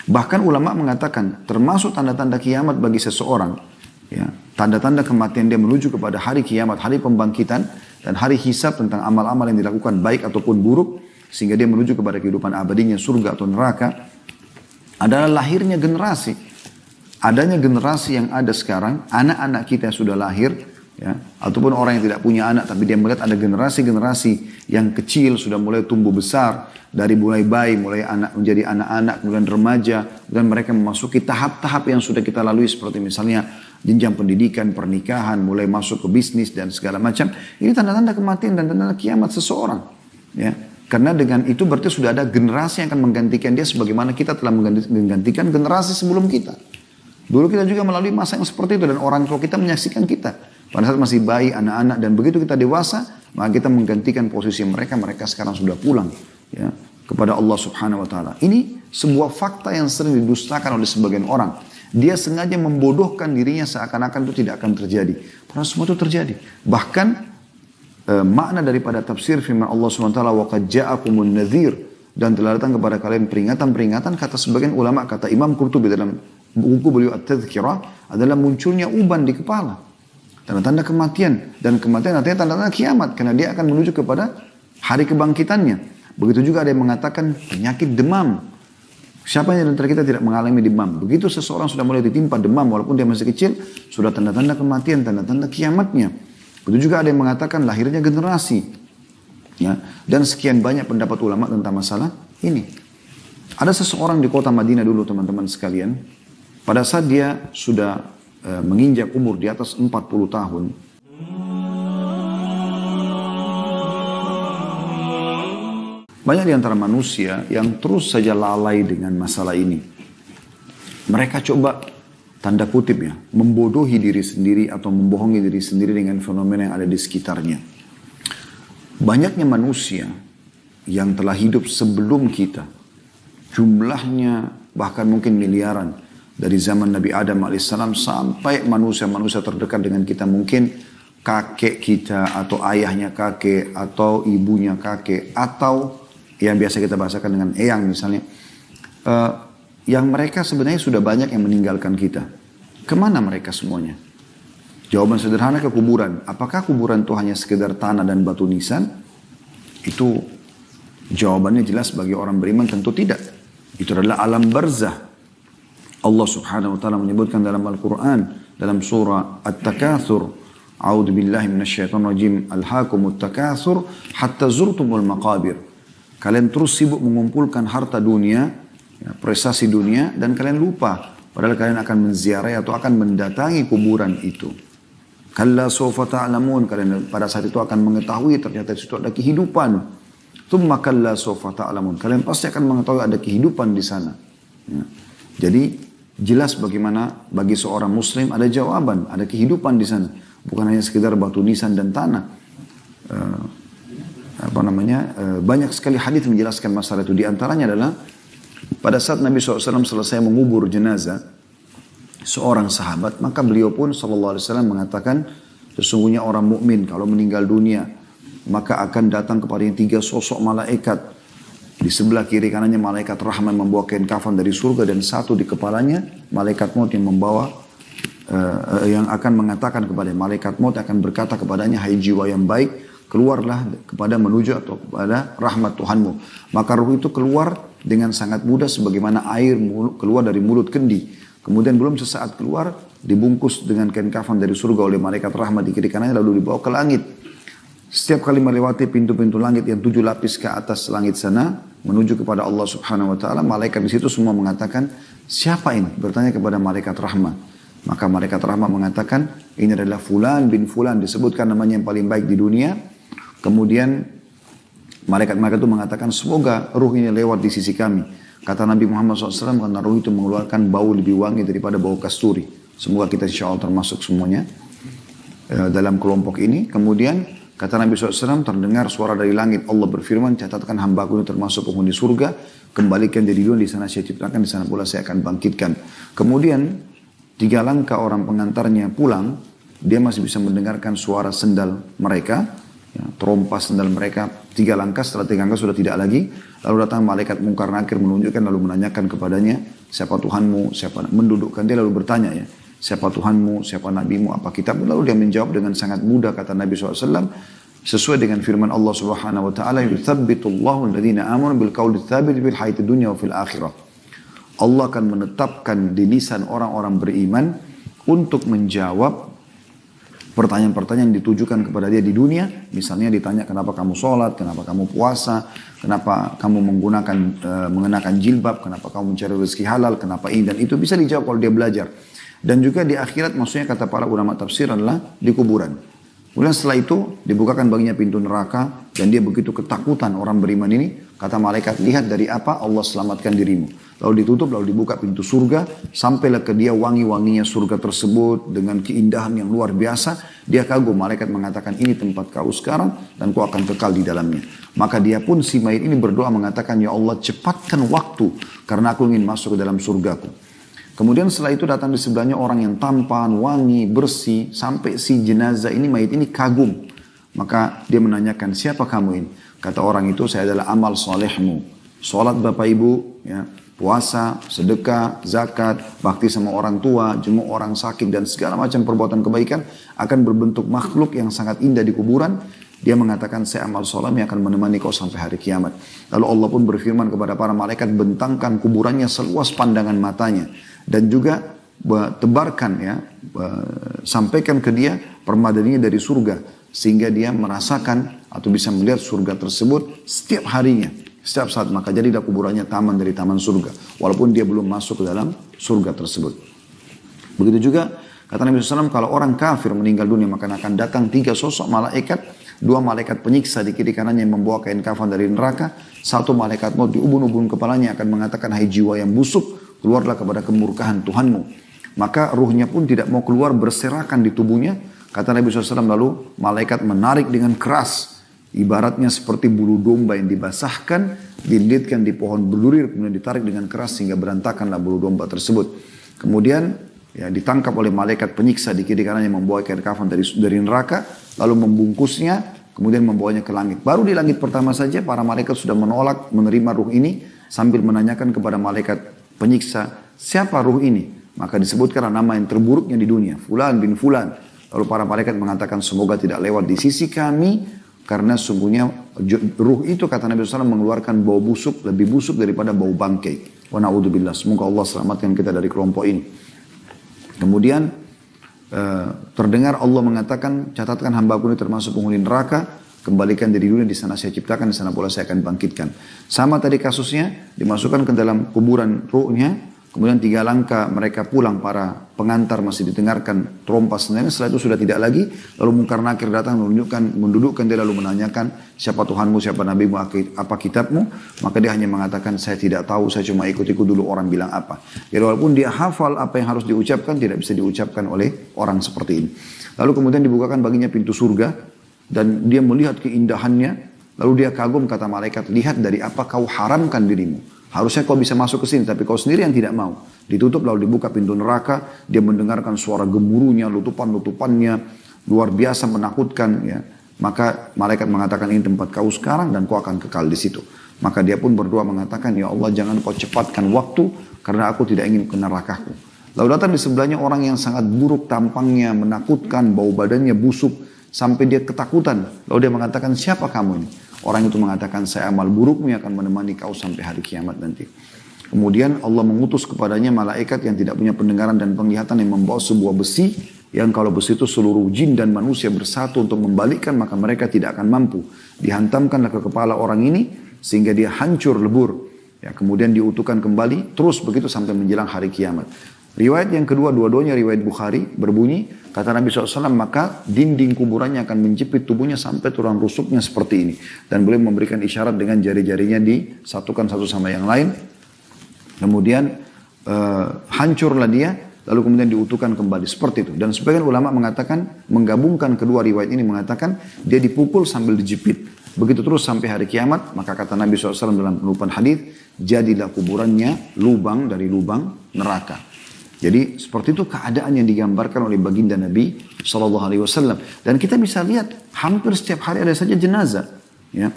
Bahkan ulama mengatakan termasuk tanda-tanda kiamat bagi seseorang, ya, tanda-tanda kematian dia menuju kepada hari kiamat, hari pembangkitan dan hari hisab tentang amal-amal yang dilakukan baik ataupun buruk sehingga dia menuju kepada kehidupan abadinya surga atau neraka adalah lahirnya generasi. Adanya generasi yang ada sekarang, anak-anak kita yang sudah lahir, ya, ataupun orang yang tidak punya anak tapi dia melihat ada generasi-generasi yang kecil sudah mulai tumbuh besar dari mulai bayi, mulai anak menjadi anak-anak, kemudian remaja, dan mereka memasuki tahap-tahap yang sudah kita lalui seperti misalnya jenjang pendidikan, pernikahan, mulai masuk ke bisnis dan segala macam. Ini tanda-tanda kematian dan tanda-tanda kiamat seseorang, ya. Karena dengan itu berarti sudah ada generasi yang akan menggantikan dia sebagaimana kita telah menggantikan generasi sebelum kita. Dulu kita juga melalui masa yang seperti itu dan orang tua kita menyaksikan kita. Pada saat masih bayi, anak-anak, dan begitu kita dewasa, maka kita menggantikan posisi mereka. Mereka sekarang sudah pulang, ya, kepada Allah Subhanahu Wa Taala. Ini sebuah fakta yang sering didustakan oleh sebagian orang. Dia sengaja membodohkan dirinya seakan-akan itu tidak akan terjadi. Padahal semua itu terjadi. Bahkan makna daripada tafsir firman Allah Subhanahu Wa Taala, "Waqad ja'akumun nadhir", dan telah datang kepada kalian peringatan-peringatan, kata sebagian ulama, kata Imam Qurtubi dalam buku beliau At-Tadhkirah, adalah munculnya uban di kepala. Tanda-tanda kematian. Dan kematian artinya tanda-tanda kiamat. Karena dia akan menuju kepada hari kebangkitannya. Begitu juga ada yang mengatakan penyakit demam. Siapa yang antara kita tidak mengalami demam? Begitu seseorang sudah mulai ditimpa demam walaupun dia masih kecil, sudah tanda-tanda kematian, tanda-tanda kiamatnya. Begitu juga ada yang mengatakan lahirnya generasi. Ya. Dan sekian banyak pendapat ulama tentang masalah ini. Ada seseorang di kota Madinah dulu teman-teman sekalian. Pada saat dia sudah menginjak umur di atas 40 tahun. Banyak di antara manusia yang terus saja lalai dengan masalah ini. Mereka coba, tanda kutip ya, membodohi diri sendiri atau membohongi diri sendiri dengan fenomena yang ada di sekitarnya. Banyaknya manusia yang telah hidup sebelum kita, jumlahnya bahkan mungkin miliaran, dari zaman Nabi Adam alaihissalam sampai manusia-manusia terdekat dengan kita, mungkin kakek kita atau ayahnya kakek atau ibunya kakek atau yang biasa kita bahasakan dengan eyang misalnya, yang mereka sebenarnya sudah banyak yang meninggalkan kita. Kemana mereka semuanya? Jawaban sederhana, ke kuburan. Apakah kuburan itu hanya sekedar tanah dan batu nisan? Itu jawabannya jelas bagi orang beriman, tentu tidak. Itu adalah alam barzah. Allah Subhanahu Wa Taala menyebutkan dalam Al-Quran, dalam surah At-Takatsur, A'udzu billahi minasyaitonir rajim, alhaakumut takatsur hatta zurtumul maqabir. Kalian terus sibuk mengumpulkan harta dunia, ya, prestasi dunia, dan kalian lupa padahal kalian akan menziarahi atau akan mendatangi kuburan itu. Kalla sawfa ta'lamun, kalian pada saat itu akan mengetahui ternyata di situ ada kehidupan. Tsumma kalla sawfa ta'lamun, kalian pasti akan mengetahui ada kehidupan di sana. Ya. Jadi jelas bagaimana bagi seorang muslim ada jawaban, ada kehidupan di sana, bukan hanya sekedar batu nisan dan tanah. Banyak sekali hadis menjelaskan masalah itu. Di antaranya adalah pada saat Nabi SAW selesai mengubur jenazah seorang sahabat, maka beliau pun SAW mengatakan, sesungguhnya orang mukmin kalau meninggal dunia maka akan datang kepadanya 3 sosok malaikat. Di sebelah kiri kanannya malaikat rahmat membawa kain kafan dari surga, dan satu di kepalanya malaikat maut yang membawa yang akan mengatakan kepada malaikat maut, akan berkata kepadanya, hai jiwa yang baik, keluarlah kepada menuju atau kepada rahmat Tuhanmu. Maka ruh itu keluar dengan sangat mudah sebagaimana air keluar dari mulut kendi. Kemudian belum sesaat keluar, dibungkus dengan kain kafan dari surga oleh malaikat rahmat di kiri kanannya, lalu dibawa ke langit. Setiap kali melewati pintu-pintu langit yang 7 lapis ke atas langit sana, menuju kepada Allah Subhanahu Wa Taala, malaikat di situ semua mengatakan, siapa ini? Bertanya kepada malaikat rahmat. Maka malaikat rahmat mengatakan, ini adalah Fulan bin Fulan, disebutkan namanya yang paling baik di dunia. Kemudian malaikat itu mengatakan, semoga ruh ini lewat di sisi kami. Kata Nabi Muhammad SAW, karena ruh itu mengeluarkan bau lebih wangi daripada bau kasturi. Semoga kita insya Allah termasuk semuanya dalam kelompok ini. Kemudian kata Nabi SAW, terdengar suara dari langit. Allah berfirman, catatkan hambaku ini termasuk penghuni surga. Kembalikan jadi dunia, di sana saya ciptakan, di sana pula saya akan bangkitkan. Kemudian 3 langkah orang pengantarnya pulang, dia masih bisa mendengarkan suara sendal mereka. Ya, terompas sendal mereka 3 langkah, setelah 3 langkah sudah tidak lagi. Lalu datang malaikat mungkar nakir menunjukkan lalu menanyakan kepadanya, siapa Tuhanmu, siapa, mendudukkan dia lalu bertanya ya, siapa Tuhanmu, siapa Nabimu, apa kitabmu. Lalu dia menjawab dengan sangat mudah, kata Nabi SAW, sesuai dengan firman Allah Subhanahu Wa Taala, yuthabbitullahu alladhina amanu bil qawli tsabit fil hayatid dunya wa fil akhirah. Allah akan menetapkan di lisan orang-orang beriman untuk menjawab pertanyaan-pertanyaan yang ditujukan kepada dia di dunia. Misalnya ditanya kenapa kamu sholat, kenapa kamu puasa, kenapa kamu mengenakan jilbab, kenapa kamu mencari rezeki halal, kenapa ini dan itu, bisa dijawab kalau dia belajar. Dan juga di akhirat, maksudnya kata para ulama tafsir adalah di kuburan. Kemudian setelah itu dibukakan baginya pintu neraka dan dia begitu ketakutan orang beriman ini. Kata malaikat, lihat dari apa Allah selamatkan dirimu. Lalu ditutup, lalu dibuka pintu surga. Sampailah ke dia wangi-wanginya surga tersebut dengan keindahan yang luar biasa. Dia kagum, malaikat mengatakan ini tempat kau sekarang dan kau akan kekal di dalamnya. Maka dia pun si mayit ini berdoa mengatakan, ya Allah cepatkan waktu karena aku ingin masuk ke dalam surgaku. Kemudian setelah itu datang di sebelahnya orang yang tampan, wangi, bersih. Sampai si jenazah ini, mayit ini kagum. Maka dia menanyakan, siapa kamu ini? Kata orang itu, saya adalah amal solehmu. Sholat bapak ibu, ya, puasa, sedekah, zakat, bakti sama orang tua, jenguk orang sakit, dan segala macam perbuatan kebaikan akan berbentuk makhluk yang sangat indah di kuburan. Dia mengatakan, saya amal soleh yang akan menemani kau sampai hari kiamat. Lalu Allah pun berfirman kepada para malaikat, bentangkan kuburannya seluas pandangan matanya. Dan juga tebarkan ya, sampaikan ke dia permadaninya dari surga. Sehingga dia merasakan atau bisa melihat surga tersebut setiap harinya. Setiap saat, maka jadilah kuburannya taman dari taman surga. Walaupun dia belum masuk ke dalam surga tersebut. Begitu juga kata Nabi SAW, kalau orang kafir meninggal dunia maka akan datang 3 sosok malaikat. 2 malaikat penyiksa di kiri kanannya yang membawa kain kafan dari neraka. 1 malaikat maut di ubun-ubun kepalanya akan mengatakan, hai jiwa yang busuk, keluarlah kepada kemurkaan Tuhanmu. Maka ruhnya pun tidak mau keluar, berserakan di tubuhnya. Kata Nabi SAW, lalu malaikat menarik dengan keras. Ibaratnya seperti bulu domba yang dibasahkan, dililitkan di pohon belurir, kemudian ditarik dengan keras sehingga berantakanlah bulu domba tersebut. Kemudian ya, ditangkap oleh malaikat penyiksa di kiri kanan yang membawa kain kafan dari neraka, lalu membungkusnya, kemudian membawanya ke langit. Baru di langit pertama saja para malaikat sudah menolak menerima ruh ini sambil menanyakan kepada malaikat penyiksa, siapa ruh ini? Maka disebutkan nama yang terburuknya di dunia, Fulan bin Fulan. Lalu para malaikat mengatakan, semoga tidak lewat di sisi kami, karena sungguhnya ruh itu, kata Nabi SAW, mengeluarkan bau busuk, lebih busuk daripada bau bangkai. Wa na'udzubillah, semoga Allah selamatkan kita dari kelompok ini. Kemudian terdengar Allah mengatakan, catatkan hambaku ini termasuk penghuni neraka, kembalikan dari dunia, di sana saya ciptakan, di sana pula saya akan bangkitkan. Sama tadi kasusnya, dimasukkan ke dalam kuburan ruhnya. Kemudian 3 langkah mereka pulang, para pengantar masih didengarkan trompas sendiri. Setelah itu sudah tidak lagi. Lalu mungkar nakir datang mendudukkan dia lalu menanyakan, siapa Tuhanmu, siapa Nabimu, apa kitabmu. Maka dia hanya mengatakan, saya tidak tahu, saya cuma ikut-ikut dulu orang bilang apa. Jadi walaupun dia hafal apa yang harus diucapkan, tidak bisa diucapkan oleh orang seperti ini. Lalu kemudian dibukakan baginya pintu surga. Dan dia melihat keindahannya. Lalu dia kagum, kata malaikat, lihat dari apa kau haramkan dirimu. Harusnya kau bisa masuk ke sini, tapi kau sendiri yang tidak mau. Ditutup lalu dibuka pintu neraka, dia mendengarkan suara gemuruhnya, lutupan-lutupannya, luar biasa menakutkan. Ya. Maka malaikat mengatakan, ini tempat kau sekarang dan kau akan kekal di situ. Maka dia pun berdoa mengatakan, ya Allah jangan kau cepatkan waktu, karena aku tidak ingin ke nerakaku. Lalu datang di sebelahnya orang yang sangat buruk tampangnya, menakutkan, bau badannya busuk, sampai dia ketakutan. Lalu dia mengatakan, siapa kamu ini? Orang itu mengatakan, saya amal burukmu yang akan menemani kau sampai hari kiamat nanti. Kemudian Allah mengutus kepadanya malaikat yang tidak punya pendengaran dan penglihatan yang membawa sebuah besi, yang kalau besi itu seluruh jin dan manusia bersatu untuk membalikkan, maka mereka tidak akan mampu. Dihantamkanlah ke kepala orang ini, sehingga dia hancur lebur. Ya, kemudian diutuhkan kembali, terus begitu sampai menjelang hari kiamat. Riwayat yang kedua, dua-duanya riwayat Bukhari, berbunyi, kata Nabi SAW, maka dinding kuburannya akan menjepit tubuhnya sampai tulang rusuknya seperti ini. Dan boleh memberikan isyarat dengan jari-jarinya disatukan satu sama yang lain. Kemudian hancurlah dia, lalu kemudian diutuhkan kembali seperti itu. Dan sebagian ulama mengatakan, menggabungkan kedua riwayat ini mengatakan, dia dipukul sambil dijepit. Begitu terus sampai hari kiamat, maka kata Nabi SAW dalam penutupan hadis, jadilah kuburannya lubang dari lubang neraka. Jadi seperti itu keadaan yang digambarkan oleh baginda Nabi SAW. Dan kita bisa lihat hampir setiap hari ada saja jenazah. Ya.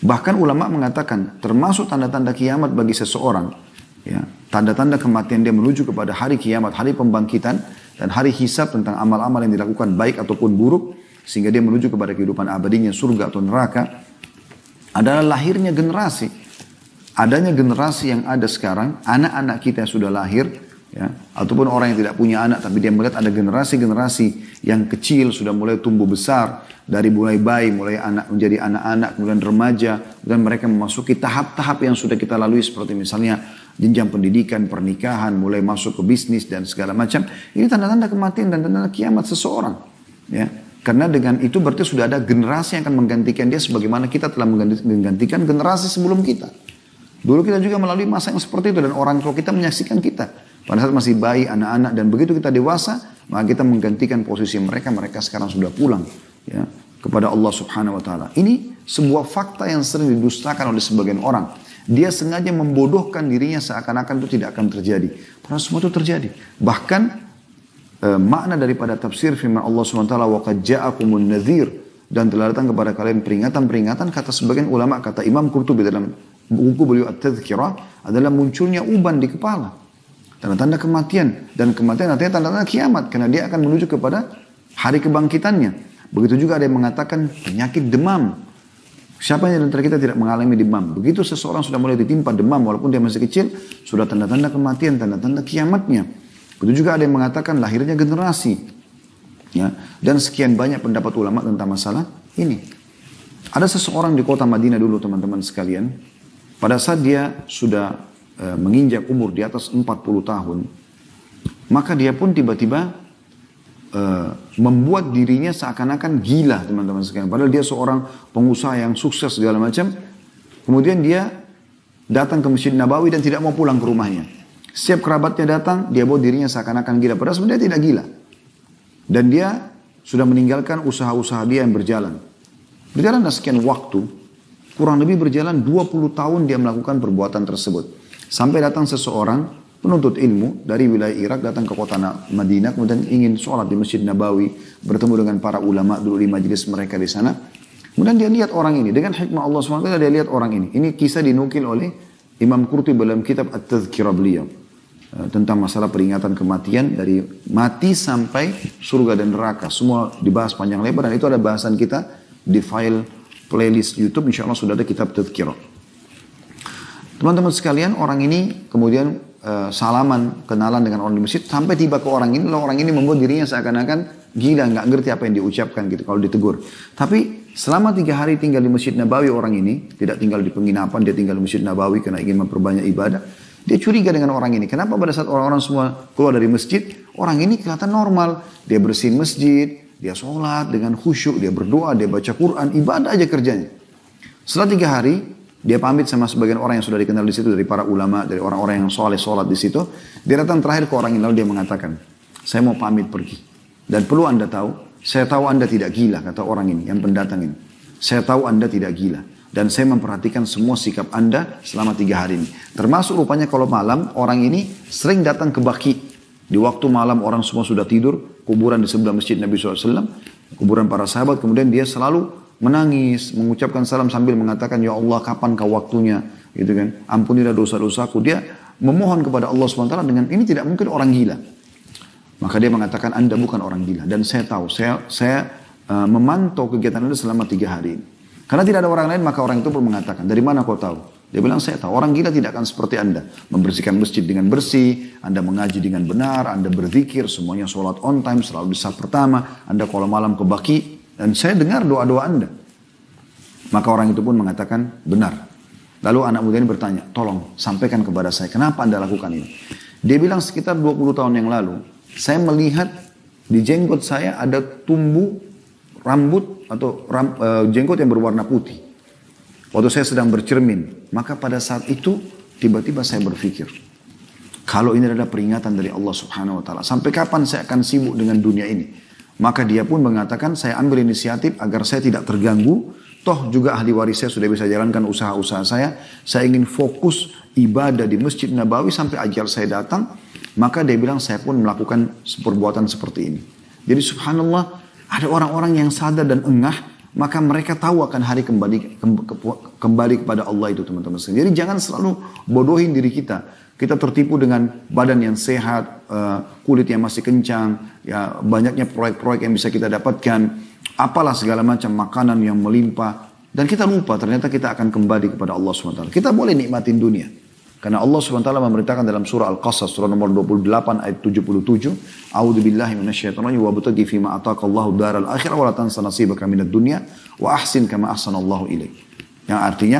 Bahkan ulama mengatakan termasuk tanda-tanda kiamat bagi seseorang. Ya. Tanda-tanda kematian dia menuju kepada hari kiamat, hari pembangkitan. Dan hari hisab tentang amal-amal yang dilakukan baik ataupun buruk. Sehingga dia menuju kepada kehidupan abadinya surga atau neraka. Adalah lahirnya generasi. Adanya generasi yang ada sekarang, anak-anak kita yang sudah lahir, ya, ataupun orang yang tidak punya anak, tapi dia melihat ada generasi-generasi yang kecil, sudah mulai tumbuh besar, dari mulai bayi, mulai anak menjadi anak-anak, kemudian remaja, dan mereka memasuki tahap-tahap yang sudah kita lalui, seperti misalnya jenjang pendidikan, pernikahan, mulai masuk ke bisnis, dan segala macam. Ini tanda-tanda kematian dan tanda kiamat seseorang. Ya. Karena dengan itu berarti sudah ada generasi yang akan menggantikan dia, sebagaimana kita telah menggantikan generasi sebelum kita. Dulu kita juga melalui masa yang seperti itu dan orang tua kita menyaksikan kita. Pada saat masih bayi, anak-anak, dan begitu kita dewasa, maka kita menggantikan posisi mereka. Mereka sekarang sudah pulang ya, kepada Allah Subhanahu Wa Taala. Ini sebuah fakta yang sering didustakan oleh sebagian orang. Dia sengaja membodohkan dirinya seakan-akan itu tidak akan terjadi. Padahal semua itu terjadi. Bahkan makna daripada tafsir firman Allah Subhanahu Wa Taala, وَقَدْ جَاءَكُمُ النَّذِيرُ, dan telah datang kepada kalian peringatan-peringatan, kata sebagian ulama, kata Imam Qurtubi dalam buku beliau At-Tadhkirah, adalah munculnya uban di kepala. Tanda-tanda kematian. Dan kematian artinya tanda-tanda kiamat. Karena dia akan menuju kepada hari kebangkitannya. Begitu juga ada yang mengatakan penyakit demam. Siapa yang antara kita tidak mengalami demam? Begitu seseorang sudah mulai ditimpa demam, walaupun dia masih kecil, sudah tanda-tanda kematian, tanda-tanda kiamatnya. Begitu juga ada yang mengatakan lahirnya generasi. Ya. Dan sekian banyak pendapat ulama tentang masalah ini. Ada seseorang di kota Madinah dulu, teman-teman sekalian. Pada saat dia sudah menginjak umur di atas 40 tahun, maka dia pun tiba-tiba membuat dirinya seakan-akan gila, teman-teman sekalian. Padahal dia seorang pengusaha yang sukses segala macam. Kemudian dia datang ke Masjid Nabawi dan tidak mau pulang ke rumahnya. Setiap kerabatnya datang, dia buat dirinya seakan-akan gila. Padahal sebenarnya tidak gila. Dan dia sudah meninggalkan usaha-usaha dia yang berjalan. Berjalan sekian waktu. Kurang lebih berjalan 20 tahun dia melakukan perbuatan tersebut. Sampai datang seseorang penuntut ilmu dari wilayah Irak datang ke kota Madinah. Kemudian ingin sholat di Masjid Nabawi. Bertemu dengan para ulama dulu di majelis mereka di sana. Kemudian dia lihat orang ini. Dengan hikmah Allah SWT dia lihat orang ini. Ini kisah dinukil oleh Imam Qurtubi dalam kitab At-Tadhkirah beliau. Tentang masalah peringatan kematian. Dari mati sampai surga dan neraka. Semua dibahas panjang lebar. Dan itu ada bahasan kita di file playlist YouTube, insya Allah sudah ada kitab Tadhkirah. Teman-teman sekalian, orang ini kemudian salaman, kenalan dengan orang di masjid, sampai tiba ke orang ini, lalu orang ini membuat dirinya seakan-akan gila, nggak ngerti apa yang diucapkan gitu kalau ditegur. Tapi selama 3 hari tinggal di Masjid Nabawi, orang ini tidak tinggal di penginapan, dia tinggal di Masjid Nabawi karena ingin memperbanyak ibadah. Dia curiga dengan orang ini. Kenapa pada saat orang-orang semua keluar dari masjid, orang ini kelihatan normal. Dia bersihin masjid, dia sholat dengan khusyuk, dia berdoa, dia baca Quran, ibadah aja kerjanya. Setelah 3 hari, dia pamit sama sebagian orang yang sudah dikenal di situ, dari para ulama, dari orang-orang yang soleh sholat di situ. Dia datang terakhir ke orang ini, lalu dia mengatakan, saya mau pamit pergi. Dan perlu anda tahu, saya tahu anda tidak gila, kata orang ini, yang pendatang ini. Saya tahu anda tidak gila. Dan saya memperhatikan semua sikap anda selama 3 hari ini. Termasuk rupanya kalau malam, orang ini sering datang ke Baqi. Di waktu malam orang semua sudah tidur, kuburan di sebelah masjid Nabi SAW, kuburan para sahabat, kemudian dia selalu menangis, mengucapkan salam sambil mengatakan, ya Allah kapan kau waktunya, gitu kan, ampunilah dosa-dosaku. Dia memohon kepada Allah SWT dengan ini tidak mungkin orang gila. Maka dia mengatakan, anda bukan orang gila, dan saya tahu, saya memantau kegiatan anda selama 3 hari ini. Karena tidak ada orang lain, maka orang itu pun mengatakan, dari mana kau tahu? Dia bilang, saya tahu orang gila tidak akan seperti anda. Membersihkan masjid dengan bersih, anda mengaji dengan benar, anda berzikir, semuanya sholat on time, selalu di saf pertama, anda kalau malam ke Baqi, dan saya dengar doa-doa anda. Maka orang itu pun mengatakan, benar. Lalu anak muda ini bertanya, tolong sampaikan kepada saya, kenapa anda lakukan ini? Dia bilang, sekitar 20 tahun yang lalu, saya melihat di jenggot saya ada tumbuh rambut atau jenggot yang berwarna putih. Waktu saya sedang bercermin, maka pada saat itu tiba-tiba saya berpikir, kalau ini adalah peringatan dari Allah Subhanahu Wa Taala, sampai kapan saya akan sibuk dengan dunia ini? Maka dia pun mengatakan, saya ambil inisiatif agar saya tidak terganggu. Toh juga ahli waris saya sudah bisa jalankan usaha-usaha saya. Saya ingin fokus ibadah di Masjid Nabawi sampai ajal saya datang. Maka dia bilang saya pun melakukan perbuatan seperti ini. Jadi subhanallah ada orang-orang yang sadar dan engah, maka mereka tahu akan hari kembali kepada Allah itu teman-teman. Jadi jangan selalu bodohin diri kita. Kita tertipu dengan badan yang sehat, kulit yang masih kencang, ya banyaknya proyek-proyek yang bisa kita dapatkan, apalah segala macam makanan yang melimpah. Dan kita lupa ternyata kita akan kembali kepada Allah SWT. Kita boleh nikmatin dunia. Karena Allah SWT memerintahkan dalam surah Al-Qasas, surah nomor 28 ayat 77. A'udhu billahi minasyaitonir rajim wa butaghi fima ataqallahu daral akhirah wa la tansa nasibaka minad dunya wa ahsin kama ahsanallahu ilaik. Yang artinya,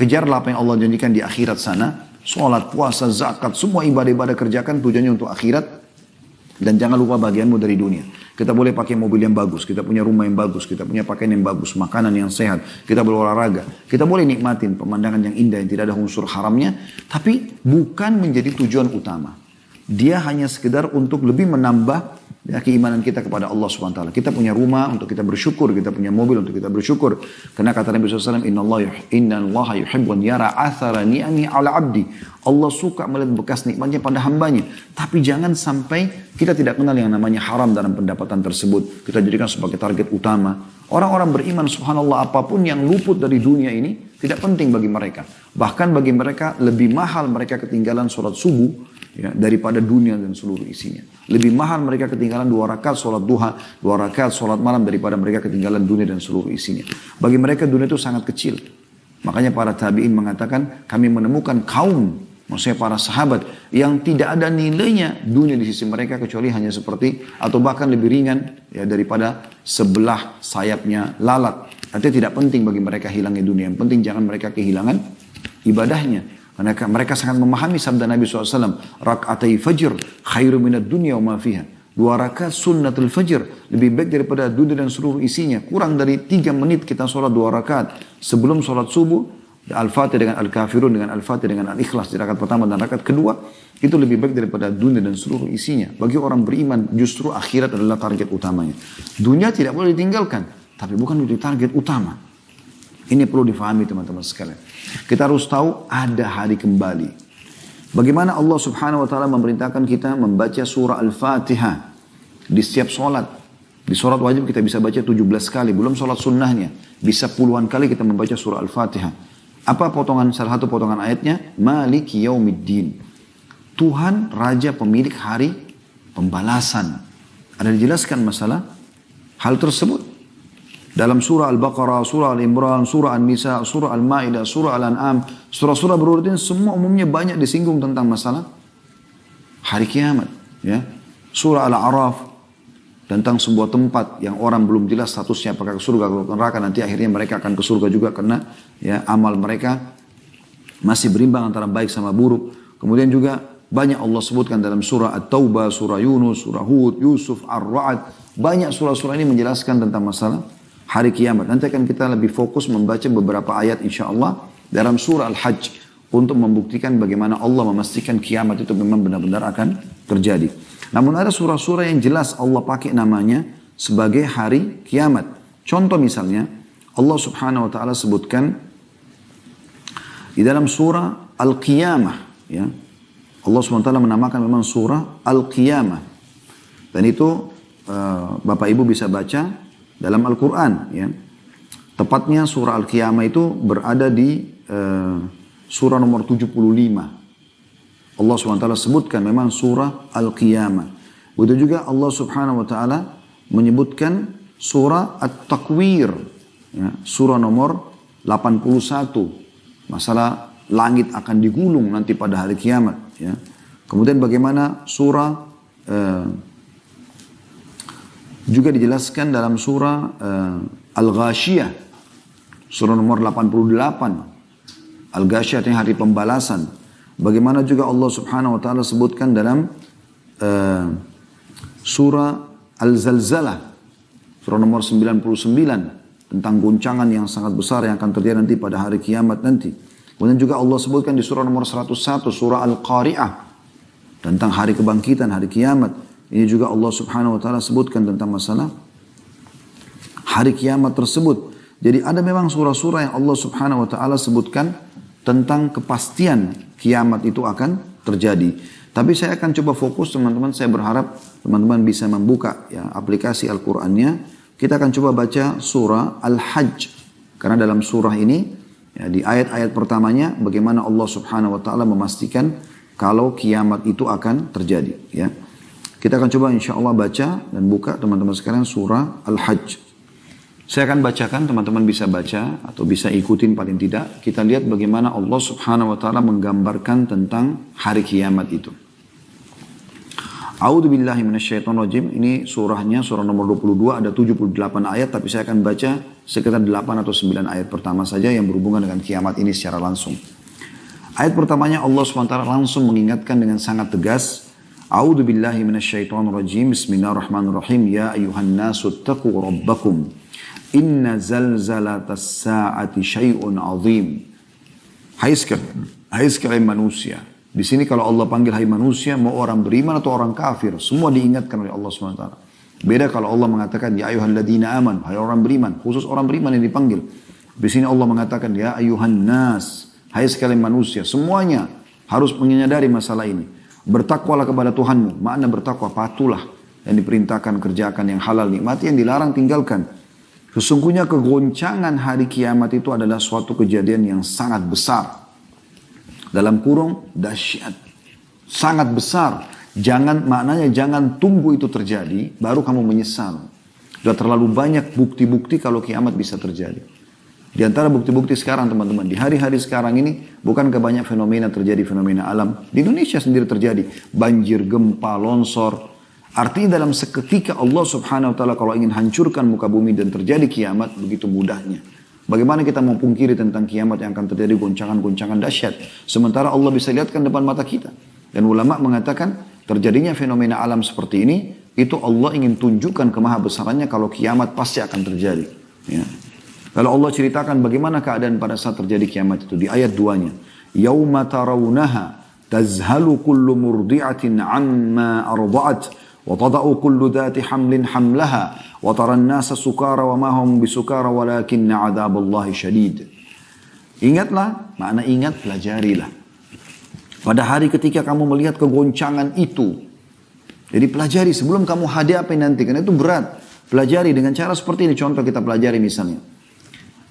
kejarlah apa yang Allah janjikan di akhirat sana. Sholat, puasa, zakat, semua ibadah-ibadah kerjakan tujuannya untuk akhirat. Dan jangan lupa bagianmu dari dunia. Kita boleh pakai mobil yang bagus, kita punya rumah yang bagus, kita punya pakaian yang bagus, makanan yang sehat, kita boleh olahraga, kita boleh nikmatin pemandangan yang indah yang tidak ada unsur haramnya, tapi bukan menjadi tujuan utama. Dia hanya sekedar untuk lebih menambah ya, keimanan kita kepada Allah SWT. Kita punya rumah untuk kita bersyukur, kita punya mobil untuk kita bersyukur. Karena kata Nabi SAW, Inna Allah yuhibbun yara athara ni'ami ala abdi. Allah suka melihat bekas nikmatnya pada hambanya. Tapi jangan sampai kita tidak kenal yang namanya haram dalam pendapatan tersebut. Kita jadikan sebagai target utama. Orang-orang beriman subhanallah apapun yang luput dari dunia ini tidak penting bagi mereka. Bahkan bagi mereka lebih mahal mereka ketinggalan sholat subuh ya, daripada dunia dan seluruh isinya. Lebih mahal mereka ketinggalan 2 rakaat sholat duha, 2 rakaat sholat malam daripada mereka ketinggalan dunia dan seluruh isinya. Bagi mereka dunia itu sangat kecil. Makanya para tabi'in mengatakan kami menemukan kaum, maksudnya para sahabat yang tidak ada nilainya dunia di sisi mereka kecuali hanya seperti atau bahkan lebih ringan ya daripada sebelah sayapnya lalat. Artinya tidak penting bagi mereka hilangnya dunia. Yang penting jangan mereka kehilangan ibadahnya. Karena mereka sangat memahami sabda Nabi SAW. Rak'atai fajr khairu minad dunya wa ma fiha. 2 rakaat sunnatul fajr lebih baik daripada dunia dan seluruh isinya. Kurang dari 3 menit kita sholat 2 rakaat sebelum sholat subuh. Al-Fatih dengan Al-Kafirun, dengan Al-Fatih dengan Al-Ikhlas di rakaat pertama dan rakaat kedua. Itu lebih baik daripada dunia dan seluruh isinya. Bagi orang beriman justru akhirat adalah target utamanya. Dunia tidak boleh ditinggalkan. Tapi bukan menjadi target utama. Ini perlu difahami teman-teman sekalian. Kita harus tahu ada hari kembali. Bagaimana Allah subhanahu wa ta'ala memerintahkan kita membaca surah Al-Fatihah. Di setiap sholat. Di sholat wajib kita bisa baca 17 kali. Belum sholat sunnahnya. Bisa puluhan kali kita membaca surah Al-Fatihah. Apa salah satu potongan ayatnya? Maliki yaumiddin. Tuhan Raja pemilik hari pembalasan. Ada dijelaskan masalah hal tersebut. Dalam surah Al-Baqarah, surah Al-Imran, surah An-Nisa, surah Al-Ma'idah, surah Al-An'am, surah-surah berurutan semua umumnya banyak disinggung tentang masalah hari kiamat. Ya. Surah Al-A'raf tentang sebuah tempat yang orang belum jelas statusnya apakah ke surga atau ke neraka, nanti akhirnya mereka akan ke surga juga karena ya amal mereka masih berimbang antara baik sama buruk. Kemudian juga banyak Allah sebutkan dalam surah At-Taubah, surah Yunus, surah Hud, Yusuf, Ar-Ra'd. Banyak surah-surah ini menjelaskan tentang masalah hari kiamat. Nanti akan kita lebih fokus membaca beberapa ayat insyaAllah dalam surah Al-Hajj untuk membuktikan bagaimana Allah memastikan kiamat itu memang benar-benar akan terjadi. Namun ada surah-surah yang jelas Allah pakai namanya sebagai hari kiamat. Contoh misalnya Allah subhanahu wa ta'ala sebutkan di dalam surah Al-Qiyamah. Ya. Allah subhanahu wa ta'ala menamakan memang surah Al-Qiyamah. Dan itu Bapak Ibu bisa baca dalam Al-Quran. Ya. Tepatnya surah Al-Qiyamah itu berada di surah nomor 75. Allah SWT sebutkan memang surah Al-Qiyamah. Begitu juga Allah Subhanahu Wa Taala menyebutkan surah At-Takwir. Ya, surah nomor 81. Masalah langit akan digulung nanti pada hari kiamat. Ya. Kemudian bagaimana surah juga dijelaskan dalam surah Al-Ghashiyah. Surah nomor 88. Al-Ghashiyah yang hari pembalasan. Bagaimana juga Allah subhanahu wa ta'ala sebutkan dalam surah Al-Zalzalah. Surah nomor 99. Tentang guncangan yang sangat besar yang akan terjadi nanti pada hari kiamat nanti. Kemudian juga Allah sebutkan di surah nomor 101. Surah Al-Qari'ah. Tentang hari kebangkitan, hari kiamat. Ini juga Allah subhanahu wa ta'ala sebutkan tentang masalah hari kiamat tersebut. Jadi ada memang surah-surah yang Allah subhanahu wa ta'ala sebutkan tentang kepastian kiamat itu akan terjadi. Tapi saya akan coba fokus teman-teman, saya berharap teman-teman bisa membuka ya aplikasi Al-Qur'annya. Kita akan coba baca surah Al-Hajj. Karena dalam surah ini ya, di ayat-ayat pertamanya bagaimana Allah Subhanahu wa taala memastikan kalau kiamat itu akan terjadi ya. Kita akan coba insyaallah baca dan buka teman-teman sekarang surah Al-Hajj. Saya akan bacakan, teman-teman bisa baca atau bisa ikutin paling tidak. Kita lihat bagaimana Allah Subhanahu wa taala menggambarkan tentang hari kiamat itu. A'udzu billahi minasyaitonir rajim. Ini surahnya surah nomor 22 ada 78 ayat tapi saya akan baca sekitar 8 atau 9 ayat pertama saja yang berhubungan dengan kiamat ini secara langsung. Ayat pertamanya Allah SWT langsung mengingatkan dengan sangat tegas. A'udzu billahi minasyaitonir rajim. Bismillahirrahmanirrahim. Ya ayyuhan nasu taqu rabbakum. Inna zalzalatas sa'ati syai'un 'azim. Hai sekalian manusia. Di sini kalau Allah panggil hai manusia, mau orang beriman atau orang kafir, semua diingatkan oleh Allah SWT. Beda kalau Allah mengatakan, ya ayyuhalladzina aman, hai orang beriman, khusus orang beriman yang dipanggil. Di sini Allah mengatakan, ya ayyuhan nas, hai sekalian manusia, semuanya harus menyadari masalah ini. Bertakwalah kepada Tuhanmu, makna bertakwa, patulah. Yang diperintahkan, kerjakan yang halal, nikmati, yang dilarang, tinggalkan. Sesungguhnya kegoncangan hari kiamat itu adalah suatu kejadian yang sangat besar. Dalam kurung dahsyat, sangat besar. Maknanya jangan tunggu itu terjadi, baru kamu menyesal. Sudah terlalu banyak bukti-bukti kalau kiamat bisa terjadi. Di antara bukti-bukti sekarang teman-teman, di hari-hari sekarang ini, bukankah banyak fenomena terjadi, fenomena alam. Di Indonesia sendiri terjadi, banjir, gempa, longsor. Artinya dalam seketika Allah Subhanahu wa taala kalau ingin hancurkan muka bumi dan terjadi kiamat, begitu mudahnya. Bagaimana kita mau pungkiri tentang kiamat yang akan terjadi goncangan-goncangan dahsyat. Sementara Allah bisa lihatkan depan mata kita. Dan ulama mengatakan terjadinya fenomena alam seperti ini, itu Allah ingin tunjukkan kemahabesarannya kalau kiamat pasti akan terjadi. Ya. Lalu Allah ceritakan bagaimana keadaan pada saat terjadi kiamat itu. Di ayat 2-nya. Yauma tarawunaha tazhalu kullu murdi'atin amma arda'at. وَتَضَعُ كُلُّ ذَاتِ حَمْلٍ حَمْلَهَا وَتَرَى النَّاسَ سُكَارَ وَمَا هُمْ بِسُكَارَ وَلَكِنَّ عَذَابَ اللَّهِ شَدِيدٌ. Ingatlah, makna ingat, pelajarilah. Pada hari ketika kamu melihat kegoncangan itu. Jadi pelajari sebelum kamu hadapi nanti, karena itu berat. Pelajari dengan cara seperti ini, contoh kita pelajari misalnya.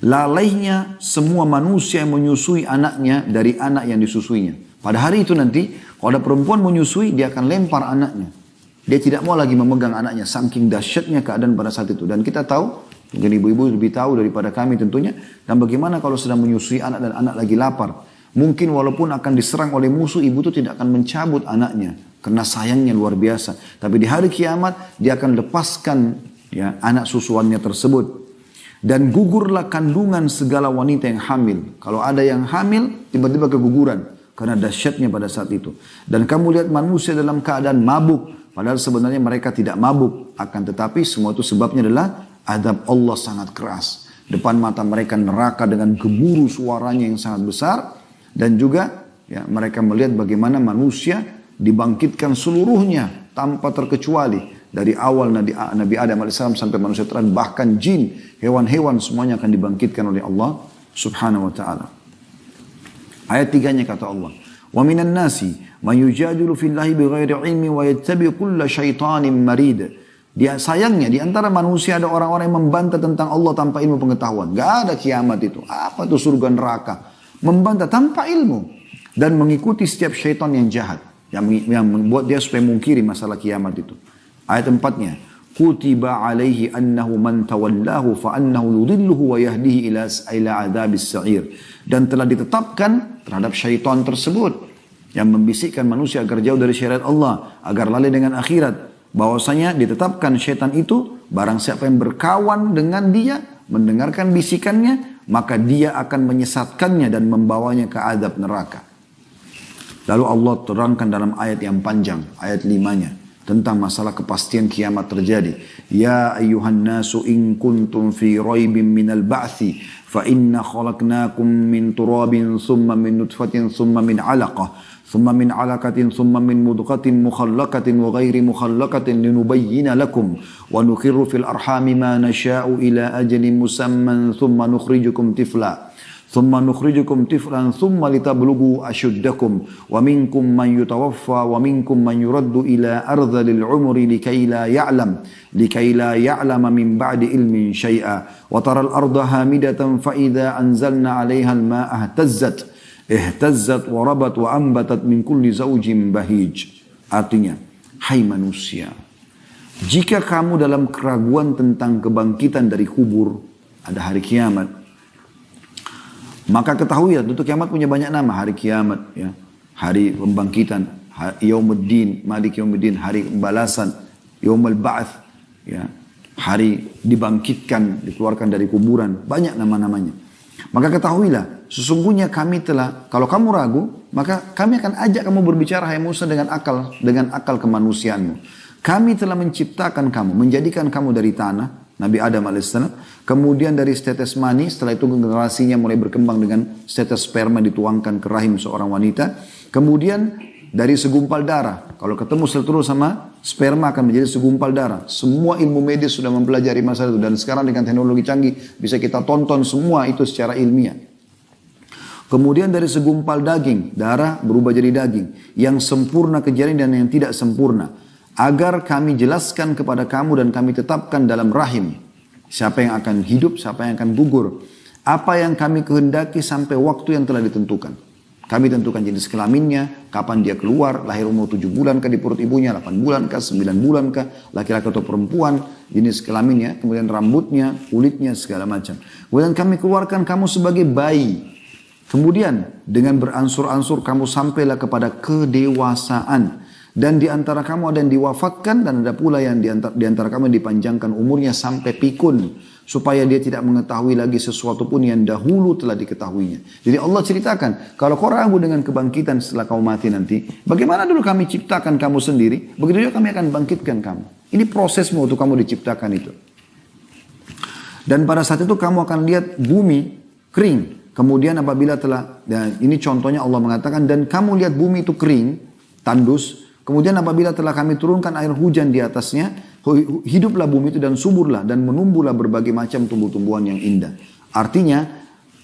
Lalainya semua manusia yang menyusui anaknya dari anak yang disusuinya. Pada hari itu nanti, kalau ada perempuan menyusui, dia akan lempar anaknya. Dia tidak mau lagi memegang anaknya, saking dahsyatnya keadaan pada saat itu. Dan kita tahu, mungkin ibu-ibu lebih tahu daripada kami tentunya, dan bagaimana kalau sedang menyusui anak dan anak lagi lapar. Mungkin walaupun akan diserang oleh musuh, ibu itu tidak akan mencabut anaknya, karena sayangnya luar biasa. Tapi di hari kiamat, dia akan lepaskan ya, anak susuannya tersebut. Dan gugurlah kandungan segala wanita yang hamil. Kalau ada yang hamil, tiba-tiba keguguran. Karena dahsyatnya pada saat itu. Dan kamu lihat manusia dalam keadaan mabuk. Padahal sebenarnya mereka tidak mabuk. Akan tetapi semua itu sebabnya adalah azab Allah sangat keras. Depan mata mereka neraka dengan gemuruh suaranya yang sangat besar. Dan juga ya, mereka melihat bagaimana manusia dibangkitkan seluruhnya tanpa terkecuali. Dari awal Nabi Adam AS sampai manusia terakhir. Bahkan jin, hewan-hewan semuanya akan dibangkitkan oleh Allah Subhanahu wa ta'ala. Ayat 3-nya kata Allah. وَمِنَ النَّاسِ مَنْ يُجَادِلُ فِي اللَّهِ بِغَيْرِ عِلْمٍ وَيَتَّبِعُ كُلَّ شَيْطَانٍ مَرِيدٍ. Sayangnya di antara manusia ada orang-orang yang membantah tentang Allah tanpa ilmu pengetahuan. Gak ada kiamat itu. Apa itu surga neraka? Membantah tanpa ilmu. Dan mengikuti setiap syaitan yang jahat. Yang membuat dia supaya mengkiri masalah kiamat itu. Ayat 4-nya. Kutiba alaihi annahu man tawallahu fa'annahu yudilluhu wa yahdihi ila adabis sa'ir. Dan telah ditetapkan terhadap syaitan tersebut yang membisikkan manusia agar jauh dari syariat Allah, agar lalai dengan akhirat. Bahwasanya ditetapkan syaitan itu, barang siapa yang berkawan dengan dia, mendengarkan bisikannya, maka dia akan menyesatkannya dan membawanya ke adab neraka. Lalu Allah terangkan dalam ayat yang panjang, ayat 5-nya. Tentang masalah kepastian kiamat terjadi. Ya ayyuhan nasu in kuntum fi raibin minal ba'thi fa inna khalaqnakum min turabin thumma min nutfatin thumma min alaqah thumma min alaqatin thumma min mudghatin mukhallaqatin wa ghairi mukhallaqatin linubayyina lakum wa nukhirru fil arhami ma nasha'u ila ajalin musamman thumma nukhrijukum tifla Thumma nukhrijukum tiflan thumma litablughu ashuddakum wa minkum man yutawaffa wa minkum man yuraddu ila ardhalil umri likay la ya'lama min ba'di ilmin syai'a wa taral arda hamidatan fa idza anzalna 'alaiha al-ma'a ihtazzat wa rabat wa ambatat min kulli zawjin bahij. Artinya, hai manusia, jika kamu dalam keraguan tentang kebangkitan dari kubur, ada hari kiamat, maka ketahui ya, tentu kiamat punya banyak nama. Hari kiamat, ya, hari pembangkitan, Yaumuddin, Malik Yaumuddin, hari pembalasan, Yaumul Ba'ats, ya, hari dibangkitkan, dikeluarkan dari kuburan, banyak nama-namanya. Maka ketahuilah, sesungguhnya kami telah, kalau kamu ragu, maka kami akan ajak kamu berbicara, hai Musa, dengan akal kemanusiaanmu. Kami telah menciptakan kamu, menjadikan kamu dari tanah, Nabi Adam AS, kemudian dari setetes mani, setelah itu generasinya mulai berkembang dengan setetes sperma dituangkan ke rahim seorang wanita, kemudian dari segumpal darah, kalau ketemu seluruh sama sperma akan menjadi segumpal darah. Semua ilmu medis sudah mempelajari masalah itu, dan sekarang dengan teknologi canggih bisa kita tonton semua itu secara ilmiah. Kemudian dari segumpal daging, darah berubah jadi daging, yang sempurna kejadian dan yang tidak sempurna. Agar kami jelaskan kepada kamu dan kami tetapkan dalam rahim. Siapa yang akan hidup, siapa yang akan gugur. Apa yang kami kehendaki sampai waktu yang telah ditentukan. Kami tentukan jenis kelaminnya, kapan dia keluar, lahir umur 7 bulan kah di perut ibunya, 8 bulan kah, 9 bulan kah, laki-laki atau perempuan, jenis kelaminnya, kemudian rambutnya, kulitnya, segala macam. Kemudian kami keluarkan kamu sebagai bayi. Kemudian dengan beransur-ansur kamu sampailah kepada kedewasaan. Dan di antara kamu ada yang diwafatkan dan ada pula yang di antara kamu yang dipanjangkan umurnya sampai pikun. Supaya dia tidak mengetahui lagi sesuatu pun yang dahulu telah diketahuinya. Jadi Allah ceritakan, kalau kau ragu dengan kebangkitan setelah kau mati nanti, bagaimana dulu kami ciptakan kamu sendiri, begitu juga kami akan bangkitkan kamu. Ini prosesmu untuk kamu diciptakan itu. Dan pada saat itu kamu akan lihat bumi kering. Kemudian apabila telah, dan ini contohnya Allah mengatakan, dan kamu lihat bumi itu kering, tandus. Kemudian apabila telah kami turunkan air hujan di atasnya, hiduplah bumi itu dan suburlah dan menumbuhlah berbagai macam tumbuh-tumbuhan yang indah. Artinya,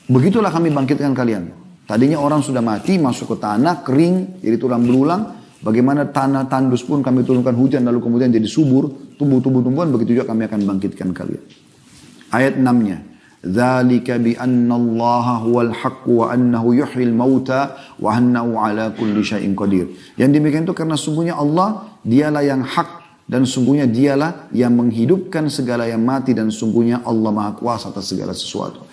begitulah kami bangkitkan kalian. Tadinya orang sudah mati, masuk ke tanah, kering, jadi tulang belulang. Bagaimana tanah tandus pun kami turunkan hujan, lalu kemudian jadi subur, tumbuh-tumbuhan, begitu juga kami akan bangkitkan kalian. Ayat 6-nya. Dzalika bi anna Allah huwal haqq wa annahu yuhyil mauta wa annahu ala kulli syai'in qadir. Yang demikian itu karena sungguhnya Allah dialah yang hak dan sungguhnya dialah yang menghidupkan segala yang mati dan sungguhnya Allah Maha Kuasa atas segala sesuatu.